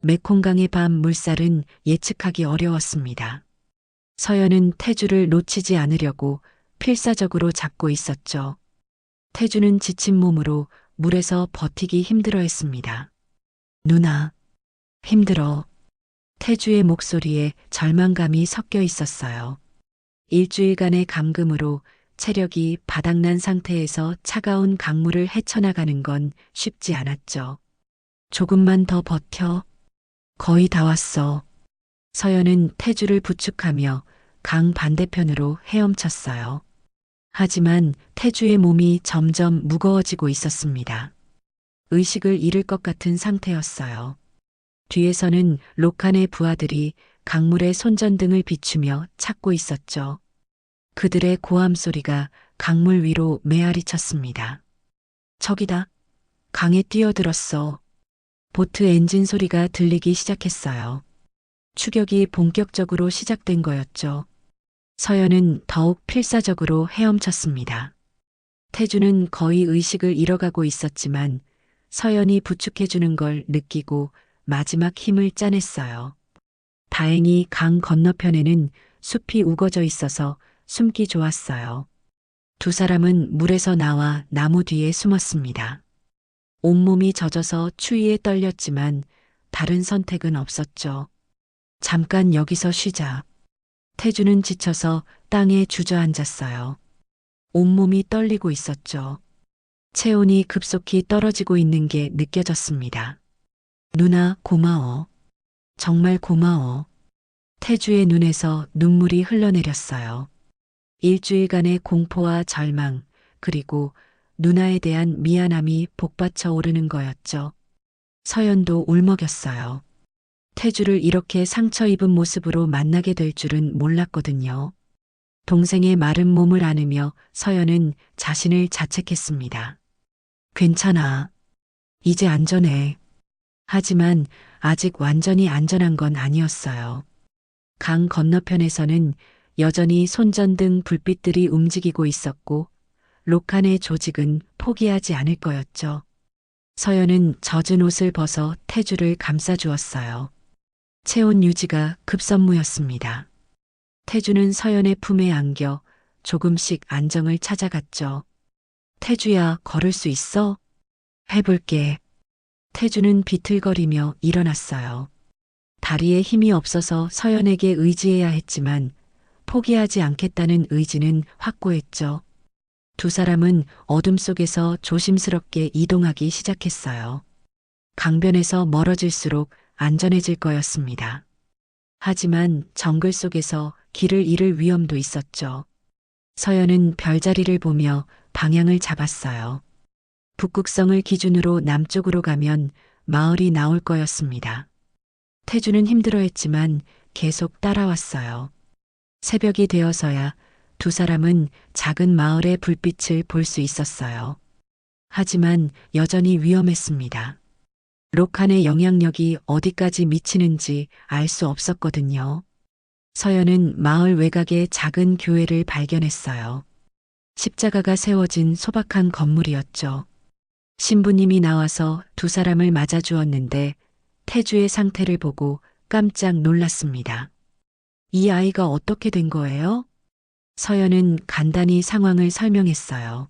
메콩강의 밤 물살은 예측하기 어려웠습니다. 서연은 태주를 놓치지 않으려고 필사적으로 잡고 있었죠. 태주는 지친 몸으로 물에서 버티기 힘들어했습니다. 누나, 힘들어. 태주의 목소리에 절망감이 섞여 있었어요. 일주일간의 감금으로 체력이 바닥난 상태에서 차가운 강물을 헤쳐나가는 건 쉽지 않았죠. 조금만 더 버텨. 거의 다 왔어. 서연은 태주를 부축하며 강 반대편으로 헤엄쳤어요. 하지만 태주의 몸이 점점 무거워지고 있었습니다. 의식을 잃을 것 같은 상태였어요. 뒤에서는 록한의 부하들이 강물에 손전등을 비추며 찾고 있었죠. 그들의 고함 소리가 강물 위로 메아리 쳤습니다. 저기다. 강에 뛰어들었어. 보트 엔진 소리가 들리기 시작했어요. 추격이 본격적으로 시작된 거였죠. 서연은 더욱 필사적으로 헤엄쳤습니다. 태주는 거의 의식을 잃어가고 있었지만 서연이 부축해주는 걸 느끼고 마지막 힘을 짜냈어요. 다행히 강 건너편에는 숲이 우거져 있어서 숨기 좋았어요. 두 사람은 물에서 나와 나무 뒤에 숨었습니다. 온몸이 젖어서 추위에 떨렸지만 다른 선택은 없었죠. 잠깐 여기서 쉬자. 태주는 지쳐서 땅에 주저앉았어요. 온몸이 떨리고 있었죠. 체온이 급속히 떨어지고 있는 게 느껴졌습니다. 누나, 고마워. 정말 고마워. 태주의 눈에서 눈물이 흘러내렸어요. 일주일간의 공포와 절망, 그리고 누나에 대한 미안함이 복받쳐 오르는 거였죠. 서연도 울먹였어요. 태주를 이렇게 상처 입은 모습으로 만나게 될 줄은 몰랐거든요. 동생의 마른 몸을 안으며 서연은 자신을 자책했습니다. 괜찮아. 이제 안전해. 하지만 아직 완전히 안전한 건 아니었어요. 강 건너편에서는 여전히 손전등 불빛들이 움직이고 있었고 록한의 조직은 포기하지 않을 거였죠. 서연은 젖은 옷을 벗어 태주를 감싸주었어요. 체온 유지가 급선무였습니다. 태주는 서연의 품에 안겨 조금씩 안정을 찾아갔죠. 태주야, 걸을 수 있어? 해볼게. 태주는 비틀거리며 일어났어요. 다리에 힘이 없어서 서연에게 의지해야 했지만 포기하지 않겠다는 의지는 확고했죠. 두 사람은 어둠 속에서 조심스럽게 이동하기 시작했어요. 강변에서 멀어질수록 안전해질 거였습니다. 하지만 정글 속에서 길을 잃을 위험도 있었죠. 서연은 별자리를 보며 방향을 잡았어요. 북극성을 기준으로 남쪽으로 가면 마을이 나올 거였습니다. 태주는 힘들어했지만 계속 따라왔어요. 새벽이 되어서야 두 사람은 작은 마을의 불빛을 볼 수 있었어요. 하지만 여전히 위험했습니다. 록한의 영향력이 어디까지 미치는지 알 수 없었거든요. 서연은 마을 외곽의 작은 교회를 발견했어요. 십자가가 세워진 소박한 건물이었죠. 신부님이 나와서 두 사람을 맞아주었는데 태주의 상태를 보고 깜짝 놀랐습니다. 이 아이가 어떻게 된 거예요? 서연은 간단히 상황을 설명했어요.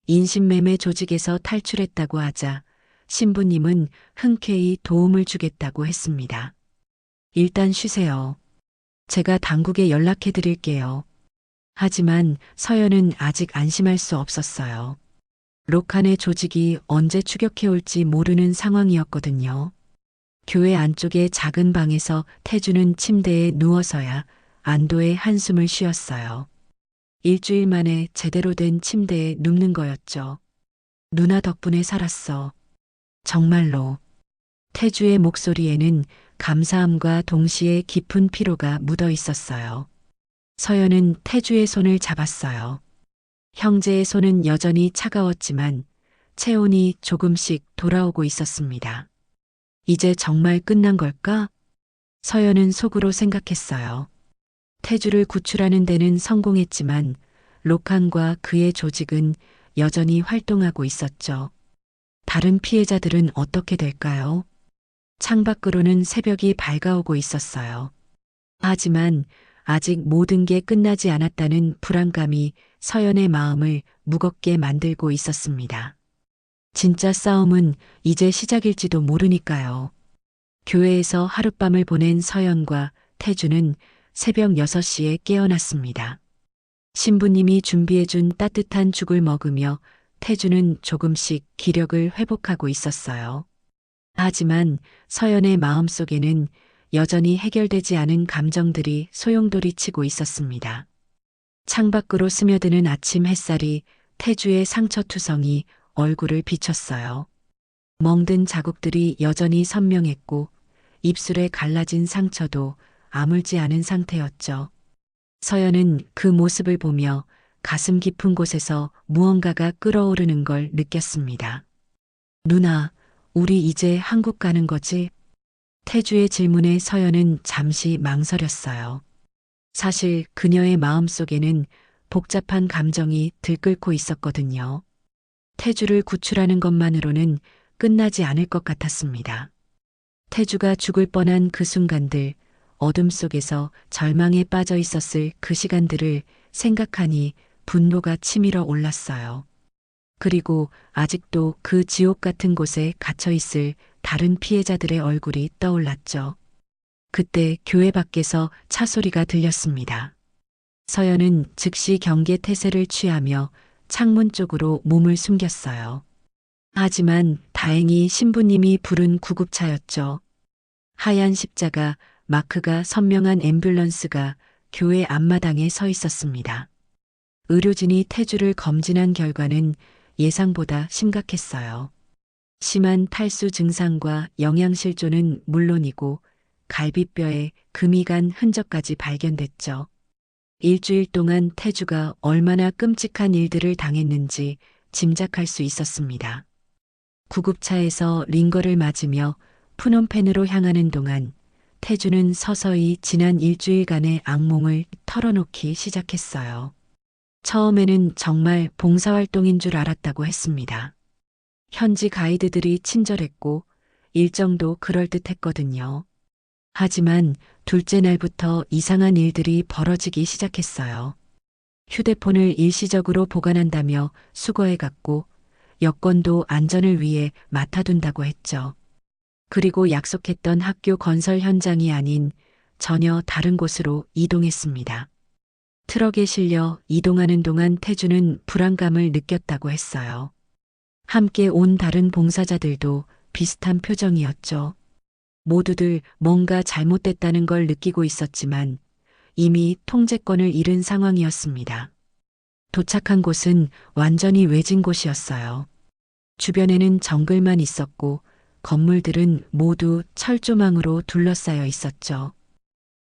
인신매매 조직에서 탈출했다고 하자 신부님은 흔쾌히 도움을 주겠다고 했습니다. 일단 쉬세요. 제가 당국에 연락해 드릴게요. 하지만 서연은 아직 안심할 수 없었어요. 록한의 조직이 언제 추격해 올지 모르는 상황이었거든요. 교회 안쪽의 작은 방에서 태주는 침대에 누워서야 안도의 한숨을 쉬었어요. 일주일 만에 제대로 된 침대에 눕는 거였죠. 누나 덕분에 살았어. 정말로. 태주의 목소리에는 감사함과 동시에 깊은 피로가 묻어 있었어요. 서연은 태주의 손을 잡았어요. 형제의 손은 여전히 차가웠지만 체온이 조금씩 돌아오고 있었습니다. 이제 정말 끝난 걸까? 서연은 속으로 생각했어요. 태주를 구출하는 데는 성공했지만 록한과 그의 조직은 여전히 활동하고 있었죠. 다른 피해자들은 어떻게 될까요? 창밖으로는 새벽이 밝아오고 있었어요. 하지만 아직 모든 게 끝나지 않았다는 불안감이 서연의 마음을 무겁게 만들고 있었습니다. 진짜 싸움은 이제 시작일지도 모르니까요. 교회에서 하룻밤을 보낸 서연과 태주는 새벽 6시에 깨어났습니다. 신부님이 준비해준 따뜻한 죽을 먹으며 태주는 조금씩 기력을 회복하고 있었어요. 하지만 서연의 마음속에는 여전히 해결되지 않은 감정들이 소용돌이치고 있었습니다. 창밖으로 스며드는 아침 햇살이 태주의 상처투성이 얼굴을 비췄어요. 멍든 자국들이 여전히 선명했고 입술에 갈라진 상처도 아물지 않은 상태였죠. 서연은 그 모습을 보며 가슴 깊은 곳에서 무언가가 끓어오르는 걸 느꼈습니다. 누나, 우리 이제 한국 가는 거지? 태주의 질문에 서연은 잠시 망설였어요. 사실 그녀의 마음속에는 복잡한 감정이 들끓고 있었거든요. 태주를 구출하는 것만으로는 끝나지 않을 것 같았습니다. 태주가 죽을 뻔한 그 순간들, 어둠 속에서 절망에 빠져 있었을 그 시간들을 생각하니 분노가 치밀어 올랐어요. 그리고 아직도 그 지옥 같은 곳에 갇혀 있을 다른 피해자들의 얼굴이 떠올랐죠. 그때 교회 밖에서 차 소리가 들렸습니다. 서연은 즉시 경계 태세를 취하며 창문 쪽으로 몸을 숨겼어요. 하지만 다행히 신부님이 부른 구급차였죠. 하얀 십자가 마크가 선명한 앰뷸런스가 교회 앞마당에 서 있었습니다. 의료진이 태주를 검진한 결과는 예상보다 심각했어요. 심한 탈수 증상과 영양실조는 물론이고 갈비뼈에 금이 간 흔적까지 발견됐죠. 일주일 동안 태주가 얼마나 끔찍한 일들을 당했는지 짐작할 수 있었습니다. 구급차에서 링거를 맞으며 푸놈펜으로 향하는 동안 태주는 서서히 지난 일주일간의 악몽을 털어놓기 시작했어요. 처음에는 정말 봉사활동인 줄 알았다고 했습니다. 현지 가이드들이 친절했고 일정도 그럴듯했거든요. 하지만 둘째 날부터 이상한 일들이 벌어지기 시작했어요. 휴대폰을 일시적으로 보관한다며 수거해갔고 여권도 안전을 위해 맡아둔다고 했죠. 그리고 약속했던 학교 건설 현장이 아닌 전혀 다른 곳으로 이동했습니다. 트럭에 실려 이동하는 동안 태주는 불안감을 느꼈다고 했어요. 함께 온 다른 봉사자들도 비슷한 표정이었죠. 모두들 뭔가 잘못됐다는 걸 느끼고 있었지만 이미 통제권을 잃은 상황이었습니다. 도착한 곳은 완전히 외진 곳이었어요. 주변에는 정글만 있었고 건물들은 모두 철조망으로 둘러싸여 있었죠.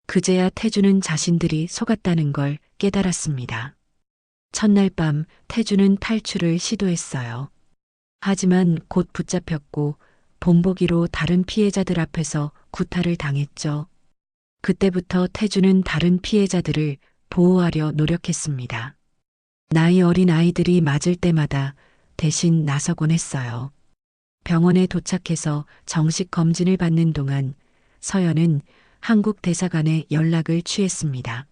그제야 태주는 자신들이 속았다는 걸 깨달았습니다. 첫날 밤 태주는 탈출을 시도했어요. 하지만 곧 붙잡혔고 본보기로 다른 피해자들 앞에서 구타를 당했죠. 그때부터 태주는 다른 피해자들을 보호하려 노력했습니다. 나이 어린 아이들이 맞을 때마다 대신 나서곤 했어요. 병원에 도착해서 정식 검진을 받는 동안 서연은 한국 대사관에 연락을 취했습니다.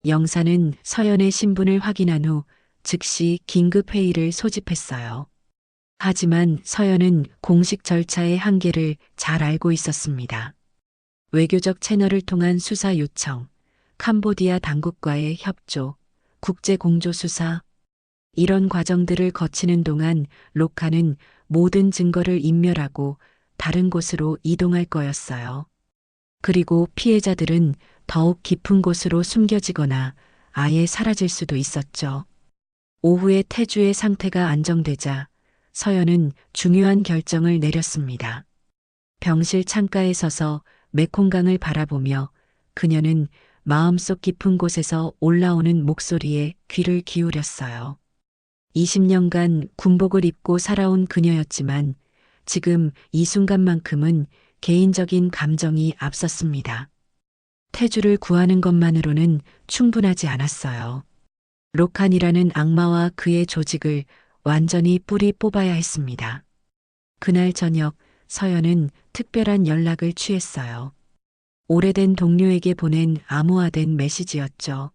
영사는 서연의 신분을 확인한 후 즉시 긴급 회의를 소집했어요. 하지만 서연은 공식 절차의 한계를 잘 알고 있었습니다. 외교적 채널을 통한 수사 요청, 캄보디아 당국과의 협조, 국제 공조 수사, 이런 과정들을 거치는 동안 로카는 모든 증거를 인멸하고 다른 곳으로 이동할 거였어요. 그리고 피해자들은 더욱 깊은 곳으로 숨겨지거나 아예 사라질 수도 있었죠. 오후에 태주의 상태가 안정되자 서연은 중요한 결정을 내렸습니다. 병실 창가에 서서 메콩강을 바라보며 그녀는 마음속 깊은 곳에서 올라오는 목소리에 귀를 기울였어요. 20년간 군복을 입고 살아온 그녀였지만 지금 이 순간만큼은 개인적인 감정이 앞섰습니다. 태주를 구하는 것만으로는 충분하지 않았어요. 로칸이라는 악마와 그의 조직을 완전히 뿌리 뽑아야 했습니다. 그날 저녁 서연은 특별한 연락을 취했어요. 오래된 동료에게 보낸 암호화된 메시지였죠.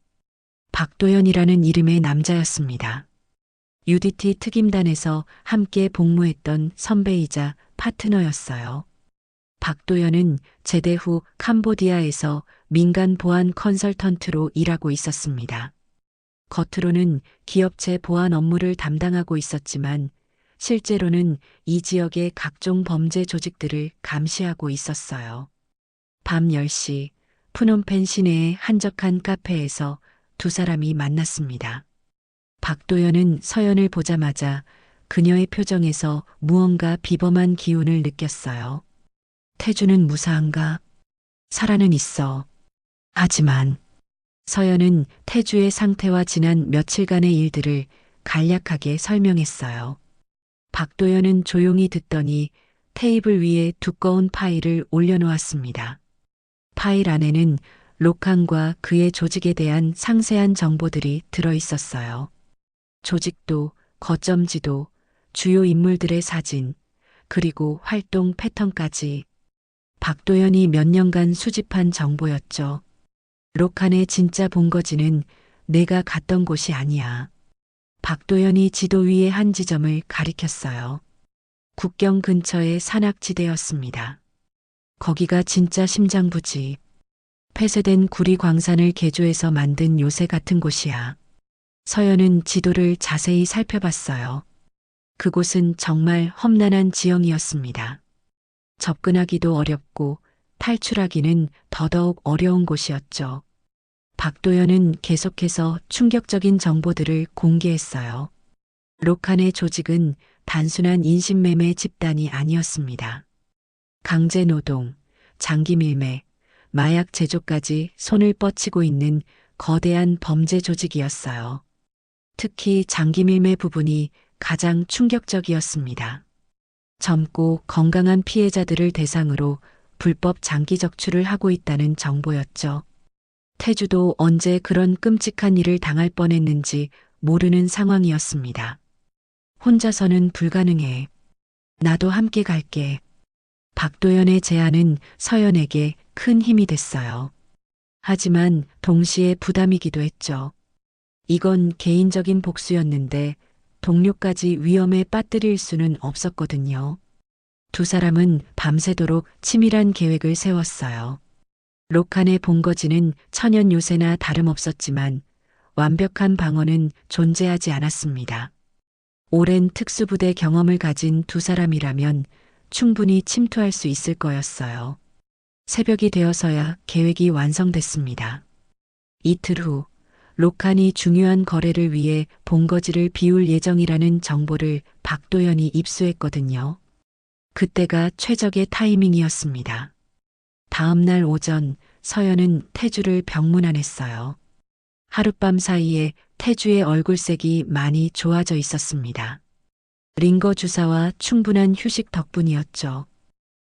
박도현이라는 이름의 남자였습니다. UDT 특임단에서 함께 복무했던 선배이자 파트너였어요. 박도현은 제대 후 캄보디아에서 민간 보안 컨설턴트로 일하고 있었습니다. 겉으로는 기업체 보안 업무를 담당하고 있었지만 실제로는 이 지역의 각종 범죄 조직들을 감시하고 있었어요. 밤 10시 푸놈펜 시내의 한적한 카페에서 두 사람이 만났습니다. 박도연은 서연을 보자마자 그녀의 표정에서 무언가 비범한 기운을 느꼈어요. 태주는 무사한가? 살아는 있어. 하지만 서연은 태주의 상태와 지난 며칠간의 일들을 간략하게 설명했어요. 박도연은 조용히 듣더니 테이블 위에 두꺼운 파일을 올려놓았습니다. 파일 안에는 로칸과 그의 조직에 대한 상세한 정보들이 들어있었어요. 조직도, 거점지도, 주요 인물들의 사진, 그리고 활동 패턴까지. 박도연이 몇 년간 수집한 정보였죠. 로칸의 진짜 본거지는 내가 갔던 곳이 아니야. 박도연이 지도 위의 한 지점을 가리켰어요. 국경 근처의 산악지대였습니다. 거기가 진짜 심장부지. 폐쇄된 구리 광산을 개조해서 만든 요새 같은 곳이야. 서연은 지도를 자세히 살펴봤어요. 그곳은 정말 험난한 지형이었습니다. 접근하기도 어렵고 탈출하기는 더더욱 어려운 곳이었죠. 박도연은 계속해서 충격적인 정보들을 공개했어요. 록한의 조직은 단순한 인신매매 집단이 아니었습니다. 강제노동, 장기밀매, 마약 제조까지 손을 뻗치고 있는 거대한 범죄 조직이었어요. 특히 장기밀매 부분이 가장 충격적이었습니다. 젊고 건강한 피해자들을 대상으로 불법 장기 적출을 하고 있다는 정보였죠. 태주도 언제 그런 끔찍한 일을 당할 뻔했는지 모르는 상황이었습니다. 혼자서는 불가능해. 나도 함께 갈게. 박도연의 제안은 서연에게 큰 힘이 됐어요. 하지만 동시에 부담이기도 했죠. 이건 개인적인 복수였는데 동료까지 위험에 빠뜨릴 수는 없었거든요. 두 사람은 밤새도록 치밀한 계획을 세웠어요. 록한의 본거지는 천연 요새나 다름없었지만 완벽한 방어는 존재하지 않았습니다. 오랜 특수부대 경험을 가진 두 사람이라면 충분히 침투할 수 있을 거였어요. 새벽이 되어서야 계획이 완성됐습니다. 이틀 후, 록한이 중요한 거래를 위해 본거지를 비울 예정이라는 정보를 박도연이 입수했거든요. 그때가 최적의 타이밍이었습니다. 다음 날 오전 서연은 태주를 병문안했어요. 하룻밤 사이에 태주의 얼굴색이 많이 좋아져 있었습니다. 링거 주사와 충분한 휴식 덕분이었죠.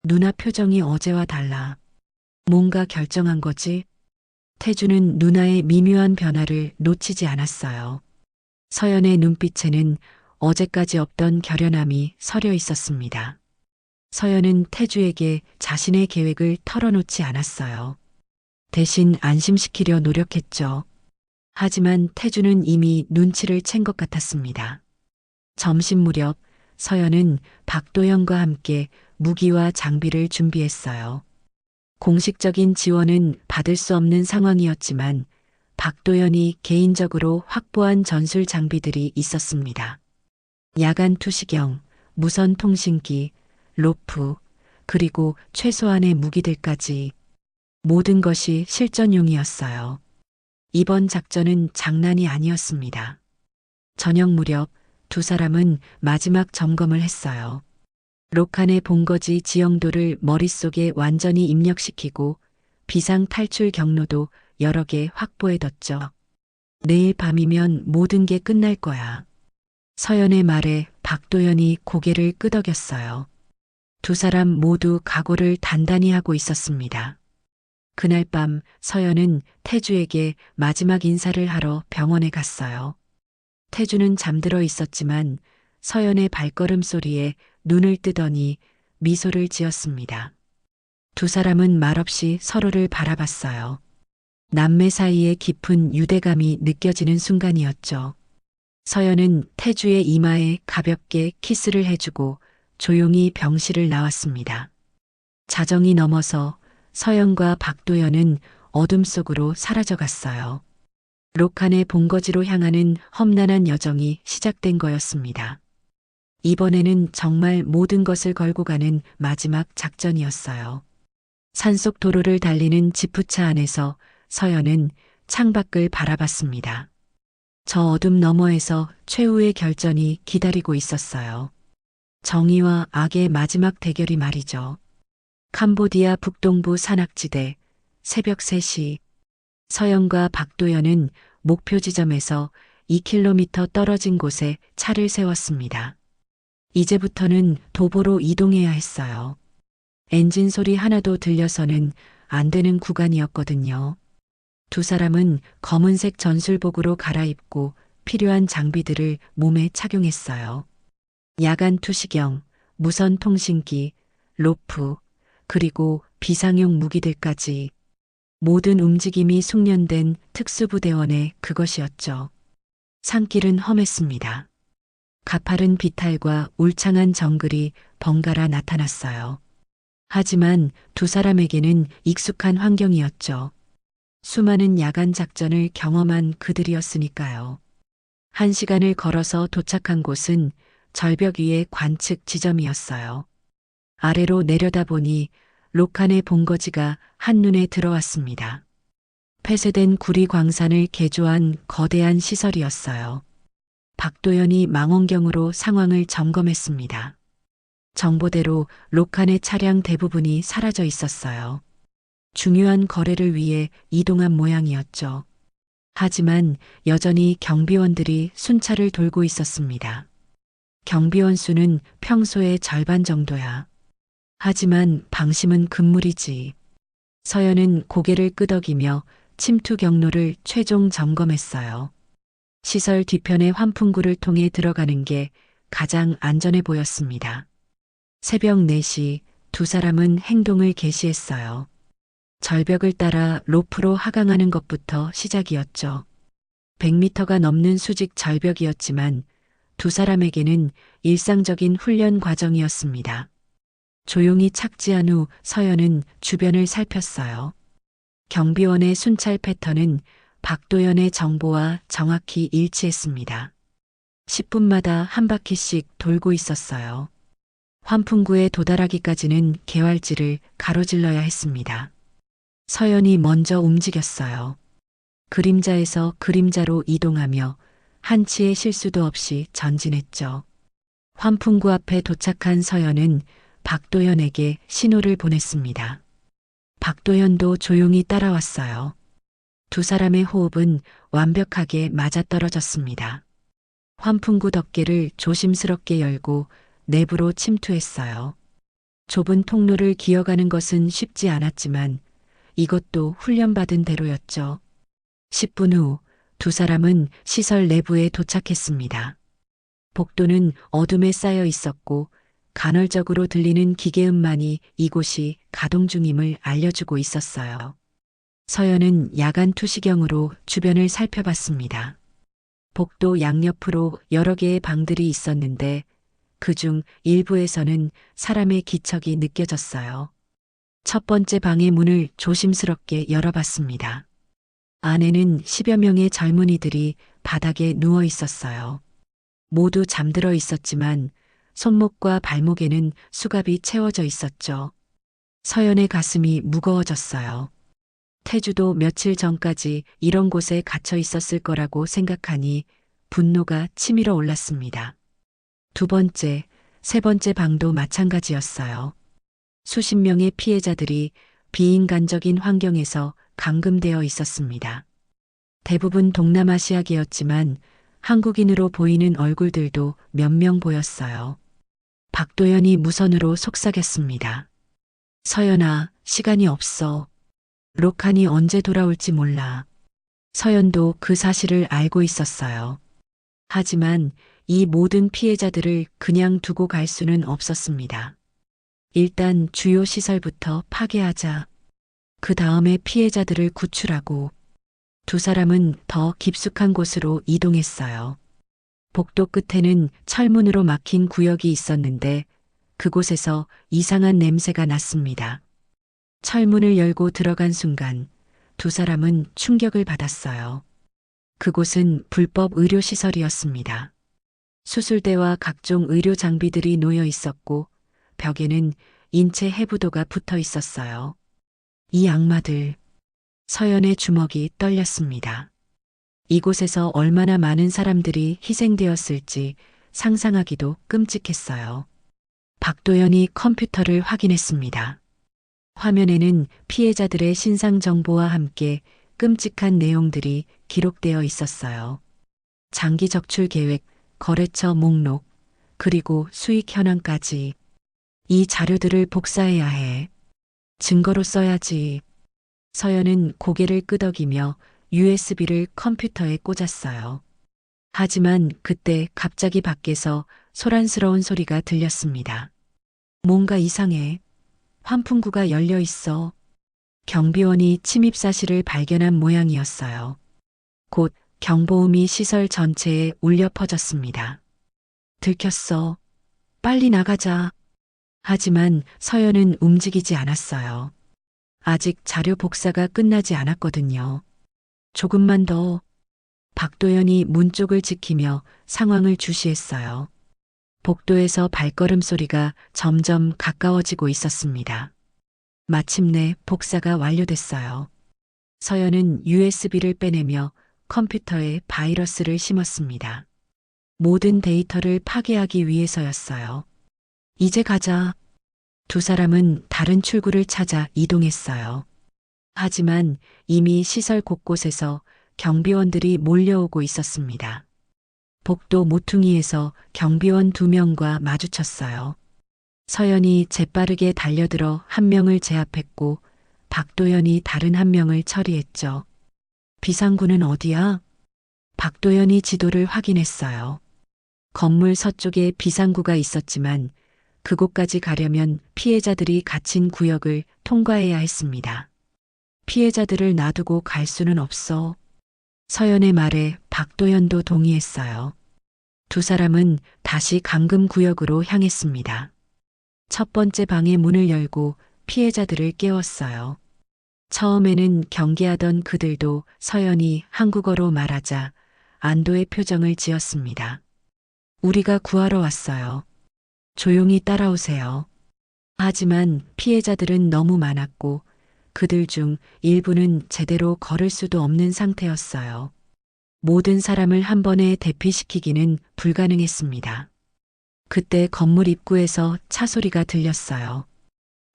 누나 표정이 어제와 달라. 뭔가 결정한 거지? 태주는 누나의 미묘한 변화를 놓치지 않았어요. 서연의 눈빛에는 어제까지 없던 결연함이 서려 있었습니다. 서연은 태주에게 자신의 계획을 털어놓지 않았어요. 대신 안심시키려 노력했죠. 하지만 태주는 이미 눈치를 챈 것 같았습니다. 점심 무렵 서연은 박도연과 함께 무기와 장비를 준비했어요. 공식적인 지원은 받을 수 없는 상황이었지만 박도연이 개인적으로 확보한 전술 장비들이 있었습니다. 야간 투시경, 무선 통신기, 로프, 그리고 최소한의 무기들까지 모든 것이 실전용이었어요. 이번 작전은 장난이 아니었습니다. 저녁 무렵 두 사람은 마지막 점검을 했어요. 록한의 본거지 지형도를 머릿속에 완전히 입력시키고 비상 탈출 경로도 여러 개 확보해뒀죠. 내일 밤이면 모든 게 끝날 거야. 서연의 말에 박도연이 고개를 끄덕였어요. 두 사람 모두 각오를 단단히 하고 있었습니다. 그날 밤 서연은 태주에게 마지막 인사를 하러 병원에 갔어요. 태주는 잠들어 있었지만 서연의 발걸음 소리에 눈을 뜨더니 미소를 지었습니다. 두 사람은 말없이 서로를 바라봤어요. 남매 사이의 깊은 유대감이 느껴지는 순간이었죠. 서연은 태주의 이마에 가볍게 키스를 해주고 조용히 병실을 나왔습니다. 자정이 넘어서 서연과 박도연은 어둠 속으로 사라져갔어요. 록한의 본거지로 향하는 험난한 여정이 시작된 거였습니다. 이번에는 정말 모든 것을 걸고 가는 마지막 작전이었어요. 산속 도로를 달리는 지프차 안에서 서연은 창밖을 바라봤습니다. 저 어둠 너머에서 최후의 결전이 기다리고 있었어요. 정의와 악의 마지막 대결이 말이죠. 캄보디아 북동부 산악지대 새벽 3시 서연과 박도연은 목표 지점에서 2km 떨어진 곳에 차를 세웠습니다. 이제부터는 도보로 이동해야 했어요. 엔진 소리 하나도 들려서는 안 되는 구간이었거든요. 두 사람은 검은색 전술복으로 갈아입고 필요한 장비들을 몸에 착용했어요. 야간 투시경, 무선 통신기, 로프, 그리고 비상용 무기들까지 모든 움직임이 숙련된 특수부대원의 그것이었죠. 산길은 험했습니다. 가파른 비탈과 울창한 정글이 번갈아 나타났어요. 하지만 두 사람에게는 익숙한 환경이었죠. 수많은 야간 작전을 경험한 그들이었으니까요. 1시간을 걸어서 도착한 곳은 절벽 위의 관측 지점이었어요. 아래로 내려다보니 록한의 본거지가 한눈에 들어왔습니다. 폐쇄된 구리 광산을 개조한 거대한 시설이었어요. 박도연이 망원경으로 상황을 점검했습니다. 정보대로 록한의 차량 대부분이 사라져 있었어요. 중요한 거래를 위해 이동한 모양이었죠. 하지만 여전히 경비원들이 순찰을 돌고 있었습니다. 경비원 수는 평소의 절반 정도야. 하지만 방심은 금물이지. 서연은 고개를 끄덕이며 침투 경로를 최종 점검했어요. 시설 뒤편의 환풍구를 통해 들어가는 게 가장 안전해 보였습니다. 새벽 4시 두 사람은 행동을 개시했어요. 절벽을 따라 로프로 하강하는 것부터 시작이었죠. 100m가 넘는 수직 절벽이었지만 두 사람에게는 일상적인 훈련 과정이었습니다. 조용히 착지한 후 서연은 주변을 살폈어요. 경비원의 순찰 패턴은 박도연의 정보와 정확히 일치했습니다. 10분마다 한 바퀴씩 돌고 있었어요. 환풍구에 도달하기까지는 개활지를 가로질러야 했습니다. 서연이 먼저 움직였어요. 그림자에서 그림자로 이동하며 한치의 실수도 없이 전진했죠. 환풍구 앞에 도착한 서연은 박도연에게 신호를 보냈습니다. 박도연도 조용히 따라왔어요. 두 사람의 호흡은 완벽하게 맞아떨어졌습니다. 환풍구 덮개를 조심스럽게 열고 내부로 침투했어요. 좁은 통로를 기어가는 것은 쉽지 않았지만 이것도 훈련받은 대로였죠. 10분 후 두 사람은 시설 내부에 도착했습니다. 복도는 어둠에 쌓여 있었고 간헐적으로 들리는 기계음만이 이곳이 가동 중임을 알려주고 있었어요. 서연은 야간 투시경으로 주변을 살펴봤습니다. 복도 양옆으로 여러 개의 방들이 있었는데 그중 일부에서는 사람의 기척이 느껴졌어요. 첫 번째 방의 문을 조심스럽게 열어봤습니다. 안에는 10여 명의 젊은이들이 바닥에 누워 있었어요. 모두 잠들어 있었지만 손목과 발목에는 수갑이 채워져 있었죠. 서연의 가슴이 무거워졌어요. 태주도 며칠 전까지 이런 곳에 갇혀 있었을 거라고 생각하니 분노가 치밀어 올랐습니다. 두 번째, 세 번째 방도 마찬가지였어요. 수십 명의 피해자들이 비인간적인 환경에서 감금되어 있었습니다. 대부분 동남아시아계였지만 한국인으로 보이는 얼굴들도 몇 명 보였어요. 박도연이 무선으로 속삭였습니다. 서연아, 시간이 없어. 록한이 언제 돌아올지 몰라. 서연도 그 사실을 알고 있었어요. 하지만 이 모든 피해자들을 그냥 두고 갈 수는 없었습니다. 일단 주요 시설부터 파괴하자. 그 다음에 피해자들을 구출하고 두 사람은 더 깊숙한 곳으로 이동했어요. 복도 끝에는 철문으로 막힌 구역이 있었는데 그곳에서 이상한 냄새가 났습니다. 철문을 열고 들어간 순간 두 사람은 충격을 받았어요. 그곳은 불법 의료시설이었습니다. 수술대와 각종 의료 장비들이 놓여 있었고 벽에는 인체 해부도가 붙어 있었어요. 이 악마들. 서연의 주먹이 떨렸습니다. 이곳에서 얼마나 많은 사람들이 희생되었을지 상상하기도 끔찍했어요. 박도연이 컴퓨터를 확인했습니다. 화면에는 피해자들의 신상 정보와 함께 끔찍한 내용들이 기록되어 있었어요. 장기 적출 계획, 거래처 목록, 그리고 수익 현황까지. 이 자료들을 복사해야 해. 증거로 써야지. 서연은 고개를 끄덕이며 USB를 컴퓨터에 꽂았어요. 하지만 그때 갑자기 밖에서 소란스러운 소리가 들렸습니다. 뭔가 이상해. 환풍구가 열려 있어. 경비원이 침입 사실을 발견한 모양이었어요. 곧 경보음이 시설 전체에 울려 퍼졌습니다. 들켰어. 빨리 나가자. 하지만 서연은 움직이지 않았어요. 아직 자료 복사가 끝나지 않았거든요. 조금만 더. 박도연이 문 쪽을 지키며 상황을 주시했어요. 복도에서 발걸음 소리가 점점 가까워지고 있었습니다. 마침내 복사가 완료됐어요. 서연은 USB를 빼내며 컴퓨터에 바이러스를 심었습니다. 모든 데이터를 파괴하기 위해서였어요. 이제 가자. 두 사람은 다른 출구를 찾아 이동했어요. 하지만 이미 시설 곳곳에서 경비원들이 몰려오고 있었습니다. 복도 모퉁이에서 경비원 2명과 마주쳤어요. 서연이 재빠르게 달려들어 한 명을 제압했고 박도연이 다른 한 명을 처리했죠. 비상구는 어디야? 박도연이 지도를 확인했어요. 건물 서쪽에 비상구가 있었지만 그곳까지 가려면 피해자들이 갇힌 구역을 통과해야 했습니다. 피해자들을 놔두고 갈 수는 없어. 서연의 말에 박도연도 동의했어요. 두 사람은 다시 감금 구역으로 향했습니다. 첫 번째 방의 문을 열고 피해자들을 깨웠어요. 처음에는 경계하던 그들도 서연이 한국어로 말하자 안도의 표정을 지었습니다. 우리가 구하러 왔어요. 조용히 따라오세요. 하지만 피해자들은 너무 많았고 그들 중 일부는 제대로 걸을 수도 없는 상태였어요. 모든 사람을 한 번에 대피시키기는 불가능했습니다. 그때 건물 입구에서 차 소리가 들렸어요.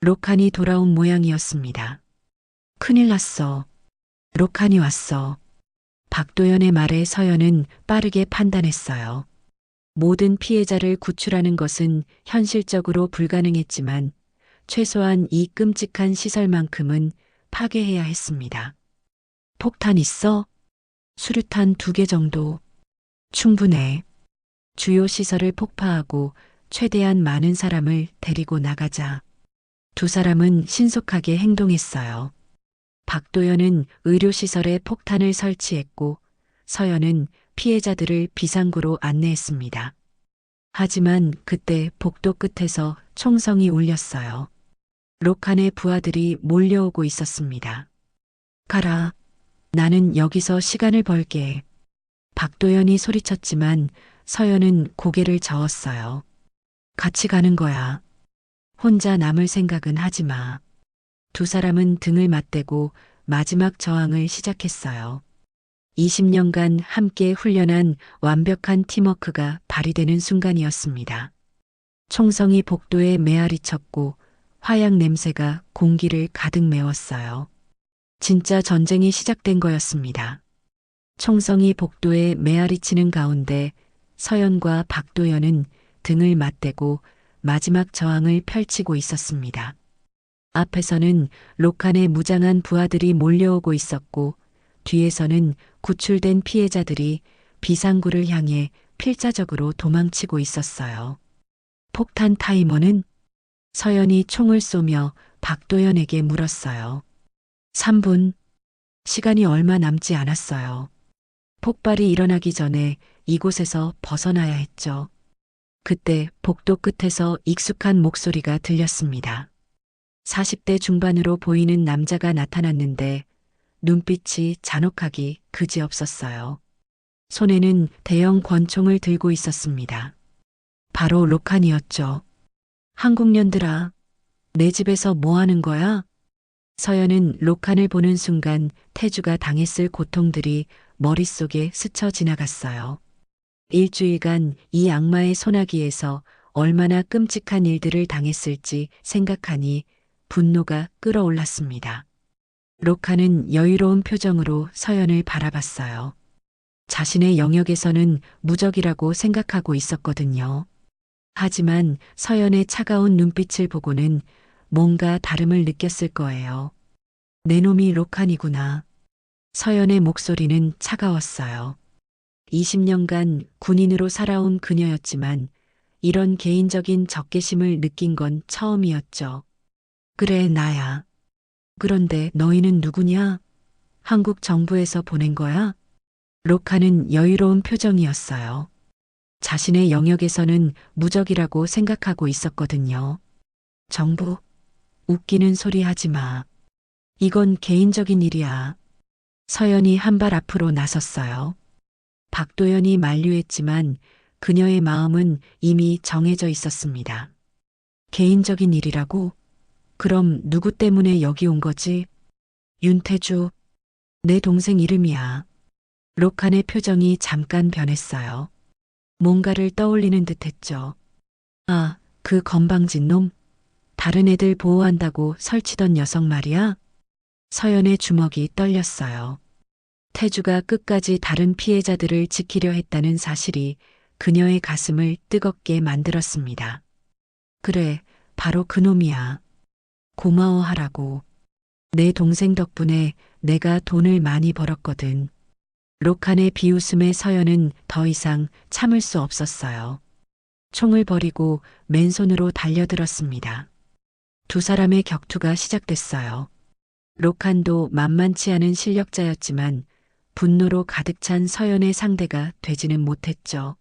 로칸이 돌아온 모양이었습니다. 큰일 났어. 로칸이 왔어. 박도연의 말에 서연은 빠르게 판단했어요. 모든 피해자를 구출하는 것은 현실적으로 불가능했지만 최소한 이 끔찍한 시설만큼은 파괴해야 했습니다. 폭탄 있어? 수류탄 2개 정도. 충분해. 주요 시설을 폭파하고 최대한 많은 사람을 데리고 나가자. 두 사람은 신속하게 행동했어요. 박도연은 의료시설에 폭탄을 설치했고 서연은 피해자들을 비상구로 안내했습니다. 하지만 그때 복도 끝에서 총성이 울렸어요. 로칸의 부하들이 몰려오고 있었습니다. 가라. 나는 여기서 시간을 벌게. 박도연이 소리쳤지만 서연은 고개를 저었어요. 같이 가는 거야. 혼자 남을 생각은 하지 마. 두 사람은 등을 맞대고 마지막 저항을 시작했어요. 20년간 함께 훈련한 완벽한 팀워크가 발휘되는 순간이었습니다. 총성이 복도에 메아리쳤고 화약 냄새가 공기를 가득 메웠어요. 진짜 전쟁이 시작된 거였습니다. 총성이 복도에 메아리치는 가운데 서연과 박도연은 등을 맞대고 마지막 저항을 펼치고 있었습니다. 앞에서는 로칸의 무장한 부하들이 몰려오고 있었고 뒤에서는 구출된 피해자들이 비상구를 향해 필사적으로 도망치고 있었어요. 폭탄 타이머는? 서연이 총을 쏘며 박도연에게 물었어요. 3분. 시간이 얼마 남지 않았어요. 폭발이 일어나기 전에 이곳에서 벗어나야 했죠. 그때 복도 끝에서 익숙한 목소리가 들렸습니다. 40대 중반으로 보이는 남자가 나타났는데 눈빛이 잔혹하기 그지없었어요. 손에는 대형 권총을 들고 있었습니다. 바로 로칸이었죠. 한국년들아, 내 집에서 뭐 하는 거야? 서연은 로칸을 보는 순간 태주가 당했을 고통들이 머릿속에 스쳐 지나갔어요. 일주일간 이 악마의 소나기에서 얼마나 끔찍한 일들을 당했을지 생각하니 분노가 끓어올랐습니다. 로칸은 여유로운 표정으로 서연을 바라봤어요. 자신의 영역에서는 무적이라고 생각하고 있었거든요. 하지만 서연의 차가운 눈빛을 보고는 뭔가 다름을 느꼈을 거예요. 내 놈이 로칸이구나. 서연의 목소리는 차가웠어요. 20년간 군인으로 살아온 그녀였지만 이런 개인적인 적개심을 느낀 건 처음이었죠. 그래, 나야. 그런데 너희는 누구냐? 한국 정부에서 보낸 거야? 로카는 여유로운 표정이었어요. 자신의 영역에서는 무적이라고 생각하고 있었거든요. 정부, 웃기는 소리 하지 마. 이건 개인적인 일이야. 서연이 한 발 앞으로 나섰어요. 박도연이 만류했지만 그녀의 마음은 이미 정해져 있었습니다. 개인적인 일이라고? 그럼 누구 때문에 여기 온 거지? 윤태주, 내 동생 이름이야. 록한의 표정이 잠깐 변했어요. 뭔가를 떠올리는 듯 했죠. 아, 그 건방진 놈? 다른 애들 보호한다고 설치던 녀석 말이야? 서연의 주먹이 떨렸어요. 태주가 끝까지 다른 피해자들을 지키려 했다는 사실이 그녀의 가슴을 뜨겁게 만들었습니다. 그래, 바로 그 놈이야. 고마워하라고. 내 동생 덕분에 내가 돈을 많이 벌었거든. 록한의 비웃음에 서연은 더 이상 참을 수 없었어요. 총을 버리고 맨손으로 달려들었습니다. 두 사람의 격투가 시작됐어요. 록한도 만만치 않은 실력자였지만 분노로 가득 찬 서연의 상대가 되지는 못했죠.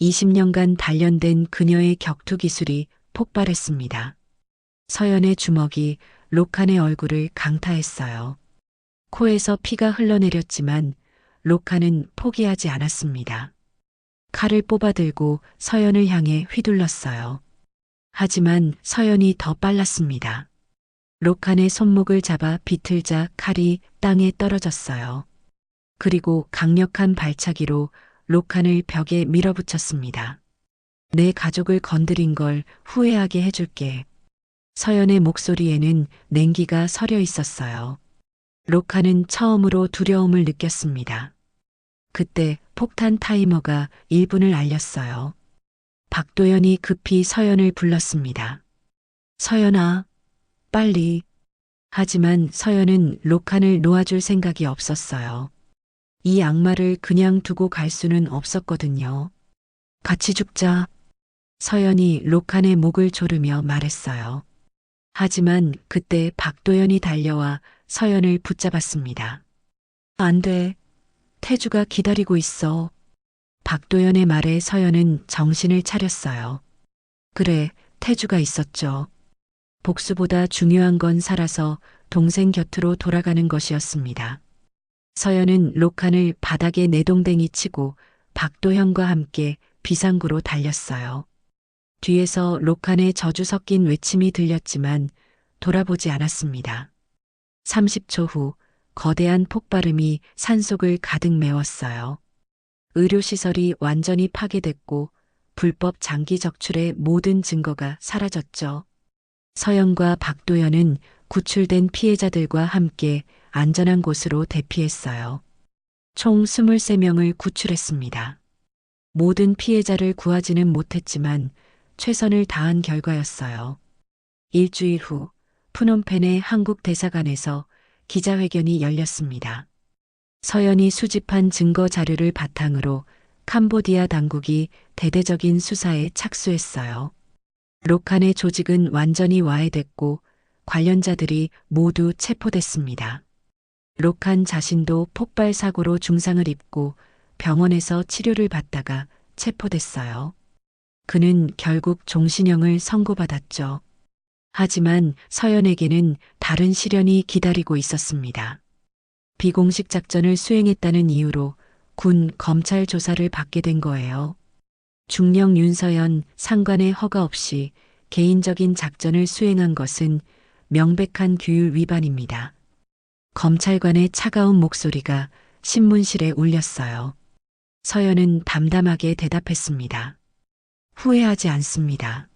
20년간 단련된 그녀의 격투 기술이 폭발했습니다. 서연의 주먹이 록한의 얼굴을 강타했어요. 코에서 피가 흘러내렸지만 록한은 포기하지 않았습니다. 칼을 뽑아들고 서연을 향해 휘둘렀어요. 하지만 서연이 더 빨랐습니다. 록한의 손목을 잡아 비틀자 칼이 땅에 떨어졌어요. 그리고 강력한 발차기로 록한을 벽에 밀어붙였습니다. 내 가족을 건드린 걸 후회하게 해줄게. 서연의 목소리에는 냉기가 서려 있었어요. 록한은 처음으로 두려움을 느꼈습니다. 그때 폭탄 타이머가 1분을 알렸어요. 박도연이 급히 서연을 불렀습니다. 서연아, 빨리. 하지만 서연은 록한을 놓아줄 생각이 없었어요. 이 악마를 그냥 두고 갈 수는 없었거든요. 같이 죽자. 서연이 록한의 목을 조르며 말했어요. 하지만 그때 박도연이 달려와 서연을 붙잡았습니다. 안 돼. 태주가 기다리고 있어. 박도연의 말에 서연은 정신을 차렸어요. 그래, 태주가 있었죠. 복수보다 중요한 건 살아서 동생 곁으로 돌아가는 것이었습니다. 서연은 록한을 바닥에 내동댕이 치고 박도현과 함께 비상구로 달렸어요. 뒤에서 록한의 저주 섞인 외침이 들렸지만 돌아보지 않았습니다. 30초 후 거대한 폭발음이 산속을 가득 메웠어요. 의료시설이 완전히 파괴됐고 불법 장기 적출의 모든 증거가 사라졌죠. 서연과 박도연은 구출된 피해자들과 함께 안전한 곳으로 대피했어요. 총 23명을 구출했습니다. 모든 피해자를 구하지는 못했지만 최선을 다한 결과였어요. 일주일 후 푸놈펜의 한국 대사관에서 기자회견이 열렸습니다. 서연이 수집한 증거 자료를 바탕으로 캄보디아 당국이 대대적인 수사에 착수했어요. 록한의 조직은 완전히 와해됐고 관련자들이 모두 체포됐습니다. 록한 자신도 폭발 사고로 중상을 입고 병원에서 치료를 받다가 체포됐어요. 그는 결국 종신형을 선고받았죠. 하지만 서연에게는 다른 시련이 기다리고 있었습니다. 비공식 작전을 수행했다는 이유로 군 검찰 조사를 받게 된 거예요. 중령 윤서연 상관의 허가 없이 개인적인 작전을 수행한 것은 명백한 규율 위반입니다. 검찰관의 차가운 목소리가 신문실에 울렸어요. 서연은 담담하게 대답했습니다. 후회하지 않습니다.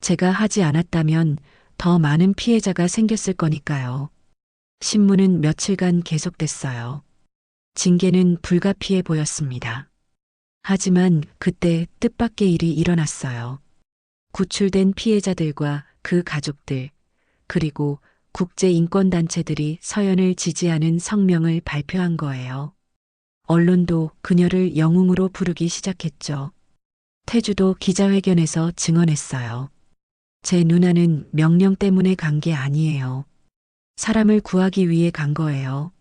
제가 하지 않았다면 더 많은 피해자가 생겼을 거니까요. 신문은 며칠간 계속됐어요. 징계는 불가피해 보였습니다. 하지만 그때 뜻밖의 일이 일어났어요. 구출된 피해자들과 그 가족들, 그리고 국제인권단체들이 서연을 지지하는 성명을 발표한 거예요. 언론도 그녀를 영웅으로 부르기 시작했죠. 태주도 기자회견에서 증언했어요. 제 누나는 명령 때문에 간 게 아니에요. 사람을 구하기 위해 간 거예요.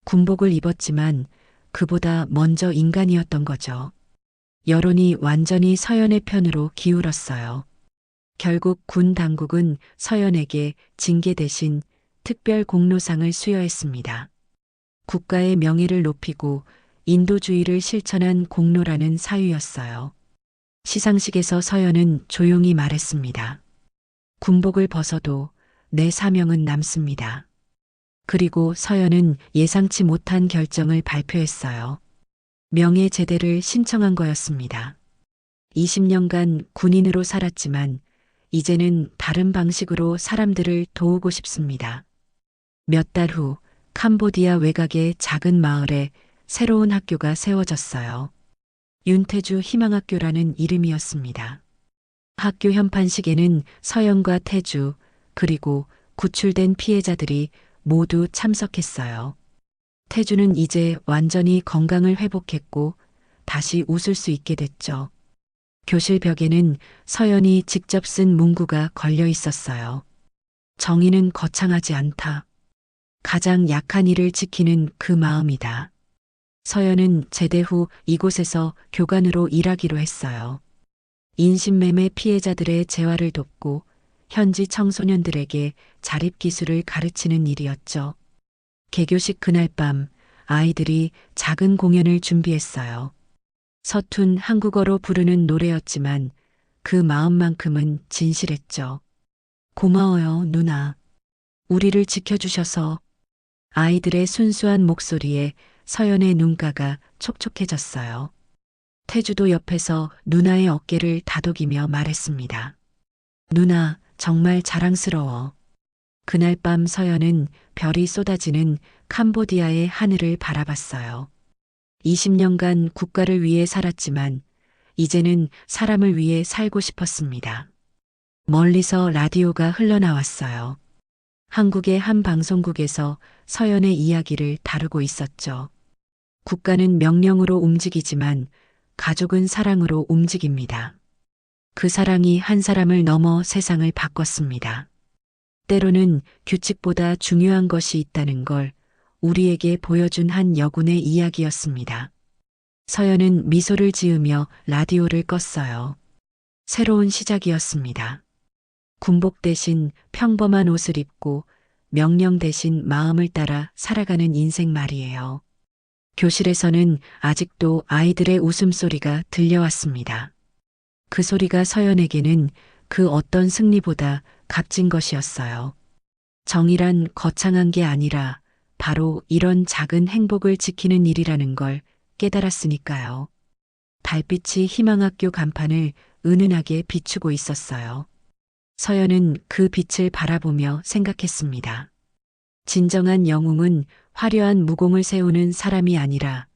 군복을 입었지만 그보다 먼저 인간이었던 거죠. 여론이 완전히 서연의 편으로 기울었어요. 결국 군 당국은 서연에게 징계 대신 특별 공로상을 수여했습니다. 국가의 명예를 높이고 인도주의를 실천한 공로라는 사유였어요. 시상식에서 서연은 조용히 말했습니다. 군복을 벗어도 내 사명은 남습니다. 그리고 서연은 예상치 못한 결정을 발표했어요. 명예제대를 신청한 거였습니다. 20년간 군인으로 살았지만 이제는 다른 방식으로 사람들을 도우고 싶습니다. 몇 달 후 캄보디아 외곽의 작은 마을에 새로운 학교가 세워졌어요. 윤태주 희망학교라는 이름이었습니다. 학교 현판식에는 서연과 태주 그리고 구출된 피해자들이 모두 참석했어요. 태주는 이제 완전히 건강을 회복했고 다시 웃을 수 있게 됐죠. 교실 벽에는 서연이 직접 쓴 문구가 걸려 있었어요. 정의는 거창하지 않다. 가장 약한 이를 지키는 그 마음이다. 서연은 제대 후 이곳에서 교관으로 일하기로 했어요. 인신매매 피해자들의 재활을 돕고 현지 청소년들에게 자립기술을 가르치는 일이었죠. 개교식 그날 밤 아이들이 작은 공연을 준비했어요. 서툰 한국어로 부르는 노래였지만 그 마음만큼은 진실했죠. 고마워요, 누나. 우리를 지켜주셔서. 아이들의 순수한 목소리에 서연의 눈가가 촉촉해졌어요. 태주도 옆에서 누나의 어깨를 다독이며 말했습니다. 누나, 정말 자랑스러워. 그날 밤 서연은 별이 쏟아지는 캄보디아의 하늘을 바라봤어요. 20년간 국가를 위해 살았지만 이제는 사람을 위해 살고 싶었습니다. 멀리서 라디오가 흘러나왔어요. 한국의 한 방송국에서 서연의 이야기를 다루고 있었죠. 국가는 명령으로 움직이지만 가족은 사랑으로 움직입니다. 그 사랑이 한 사람을 넘어 세상을 바꿨습니다. 때로는 규칙보다 중요한 것이 있다는 걸 우리에게 보여준 한 여군의 이야기였습니다. 서연은 미소를 지으며 라디오를 껐어요. 새로운 시작이었습니다. 군복 대신 평범한 옷을 입고 명령 대신 마음을 따라 살아가는 인생 말이에요. 교실에서는 아직도 아이들의 웃음소리가 들려왔습니다. 그 소리가 서연에게는 그 어떤 승리보다 값진 것이었어요. 정의란 거창한 게 아니라 바로 이런 작은 행복을 지키는 일이라는 걸 깨달았으니까요. 달빛이 희망학교 간판을 은은하게 비추고 있었어요. 서연은 그 빛을 바라보며 생각했습니다. 진정한 영웅은 화려한 무공을 세우는 사람이 아니라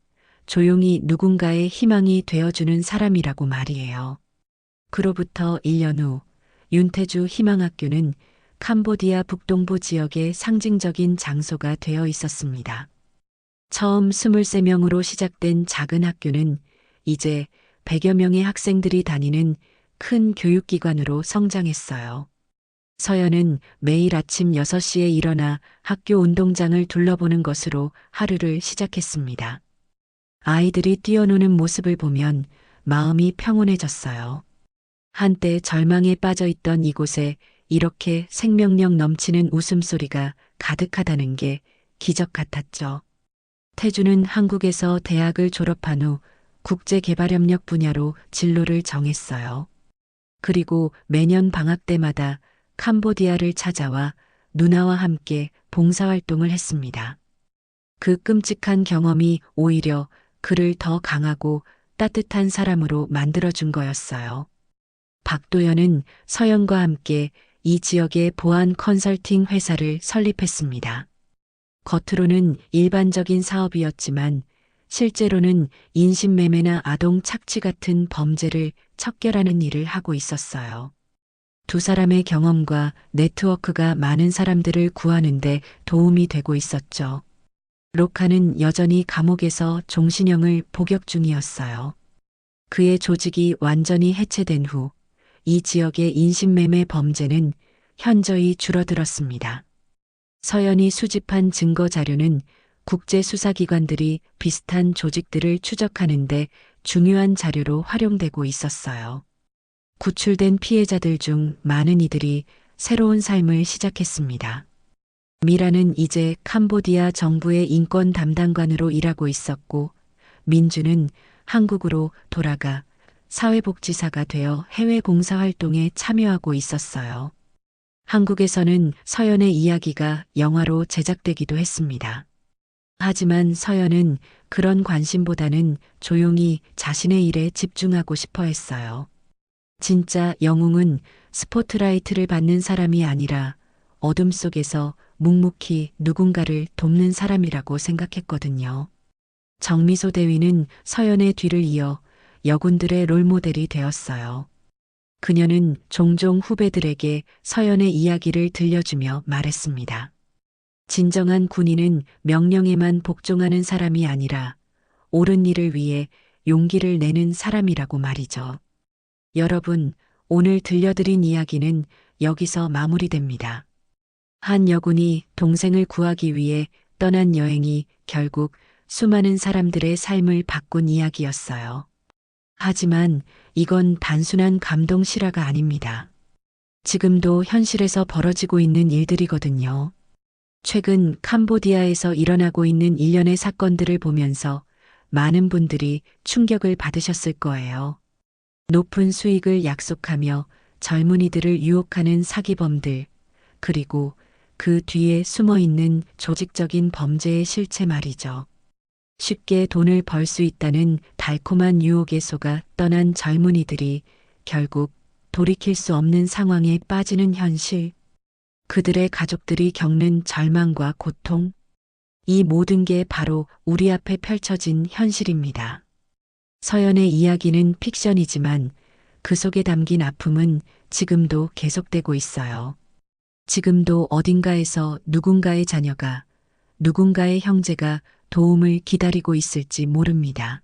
조용히 누군가의 희망이 되어주는 사람이라고 말이에요. 그로부터 1년 후 윤태주 희망학교는 캄보디아 북동부 지역의 상징적인 장소가 되어 있었습니다. 처음 23명으로 시작된 작은 학교는 이제 100여 명의 학생들이 다니는 큰 교육기관으로 성장했어요. 서연은 매일 아침 6시에 일어나 학교 운동장을 둘러보는 것으로 하루를 시작했습니다. 아이들이 뛰어노는 모습을 보면 마음이 평온해졌어요. 한때 절망에 빠져 있던 이곳에 이렇게 생명력 넘치는 웃음소리가 가득하다는 게 기적 같았죠. 태주는 한국에서 대학을 졸업한 후 국제개발협력 분야로 진로를 정했어요. 그리고 매년 방학 때마다 캄보디아를 찾아와 누나와 함께 봉사활동을 했습니다. 그 끔찍한 경험이 오히려 그를 더 강하고 따뜻한 사람으로 만들어준 거였어요. 박도연은 서연과 함께 이 지역의 보안 컨설팅 회사를 설립했습니다. 겉으로는 일반적인 사업이었지만 실제로는 인신매매나 아동 착취 같은 범죄를 척결하는 일을 하고 있었어요. 두 사람의 경험과 네트워크가 많은 사람들을 구하는데 도움이 되고 있었죠. 로카는 여전히 감옥에서 종신형을 복역 중이었어요. 그의 조직이 완전히 해체된 후 이 지역의 인신매매 범죄는 현저히 줄어들었습니다. 서연이 수집한 증거 자료는 국제 수사기관들이 비슷한 조직들을 추적하는데 중요한 자료로 활용되고 있었어요. 구출된 피해자들 중 많은 이들이 새로운 삶을 시작했습니다. 미라는 이제 캄보디아 정부의 인권 담당관으로 일하고 있었고, 민주는 한국으로 돌아가 사회복지사가 되어 해외 봉사활동에 참여하고 있었어요. 한국에서는 서연의 이야기가 영화로 제작되기도 했습니다. 하지만 서연은 그런 관심보다는 조용히 자신의 일에 집중하고 싶어 했어요. 진짜 영웅은 스포트라이트를 받는 사람이 아니라 어둠 속에서 묵묵히 누군가를 돕는 사람이라고 생각했거든요. 정미소 대위는 서연의 뒤를 이어 여군들의 롤모델이 되었어요. 그녀는 종종 후배들에게 서연의 이야기를 들려주며 말했습니다. 진정한 군인은 명령에만 복종하는 사람이 아니라 옳은 일을 위해 용기를 내는 사람이라고 말이죠. 여러분, 오늘 들려드린 이야기는 여기서 마무리됩니다. 한 여군이 동생을 구하기 위해 떠난 여행이 결국 수많은 사람들의 삶을 바꾼 이야기였어요. 하지만 이건 단순한 감동 실화가 아닙니다. 지금도 현실에서 벌어지고 있는 일들이거든요. 최근 캄보디아에서 일어나고 있는 일련의 사건들을 보면서 많은 분들이 충격을 받으셨을 거예요. 높은 수익을 약속하며 젊은이들을 유혹하는 사기범들, 그리고 그 뒤에 숨어 있는 조직적인 범죄의 실체 말이죠. 쉽게 돈을 벌 수 있다는 달콤한 유혹에 속아 떠난 젊은이들이 결국 돌이킬 수 없는 상황에 빠지는 현실, 그들의 가족들이 겪는 절망과 고통, 이 모든 게 바로 우리 앞에 펼쳐진 현실입니다. 서연의 이야기는 픽션이지만 그 속에 담긴 아픔은 지금도 계속되고 있어요. 지금도 어딘가에서 누군가의 자녀가, 누군가의 형제가 도움을 기다리고 있을지 모릅니다.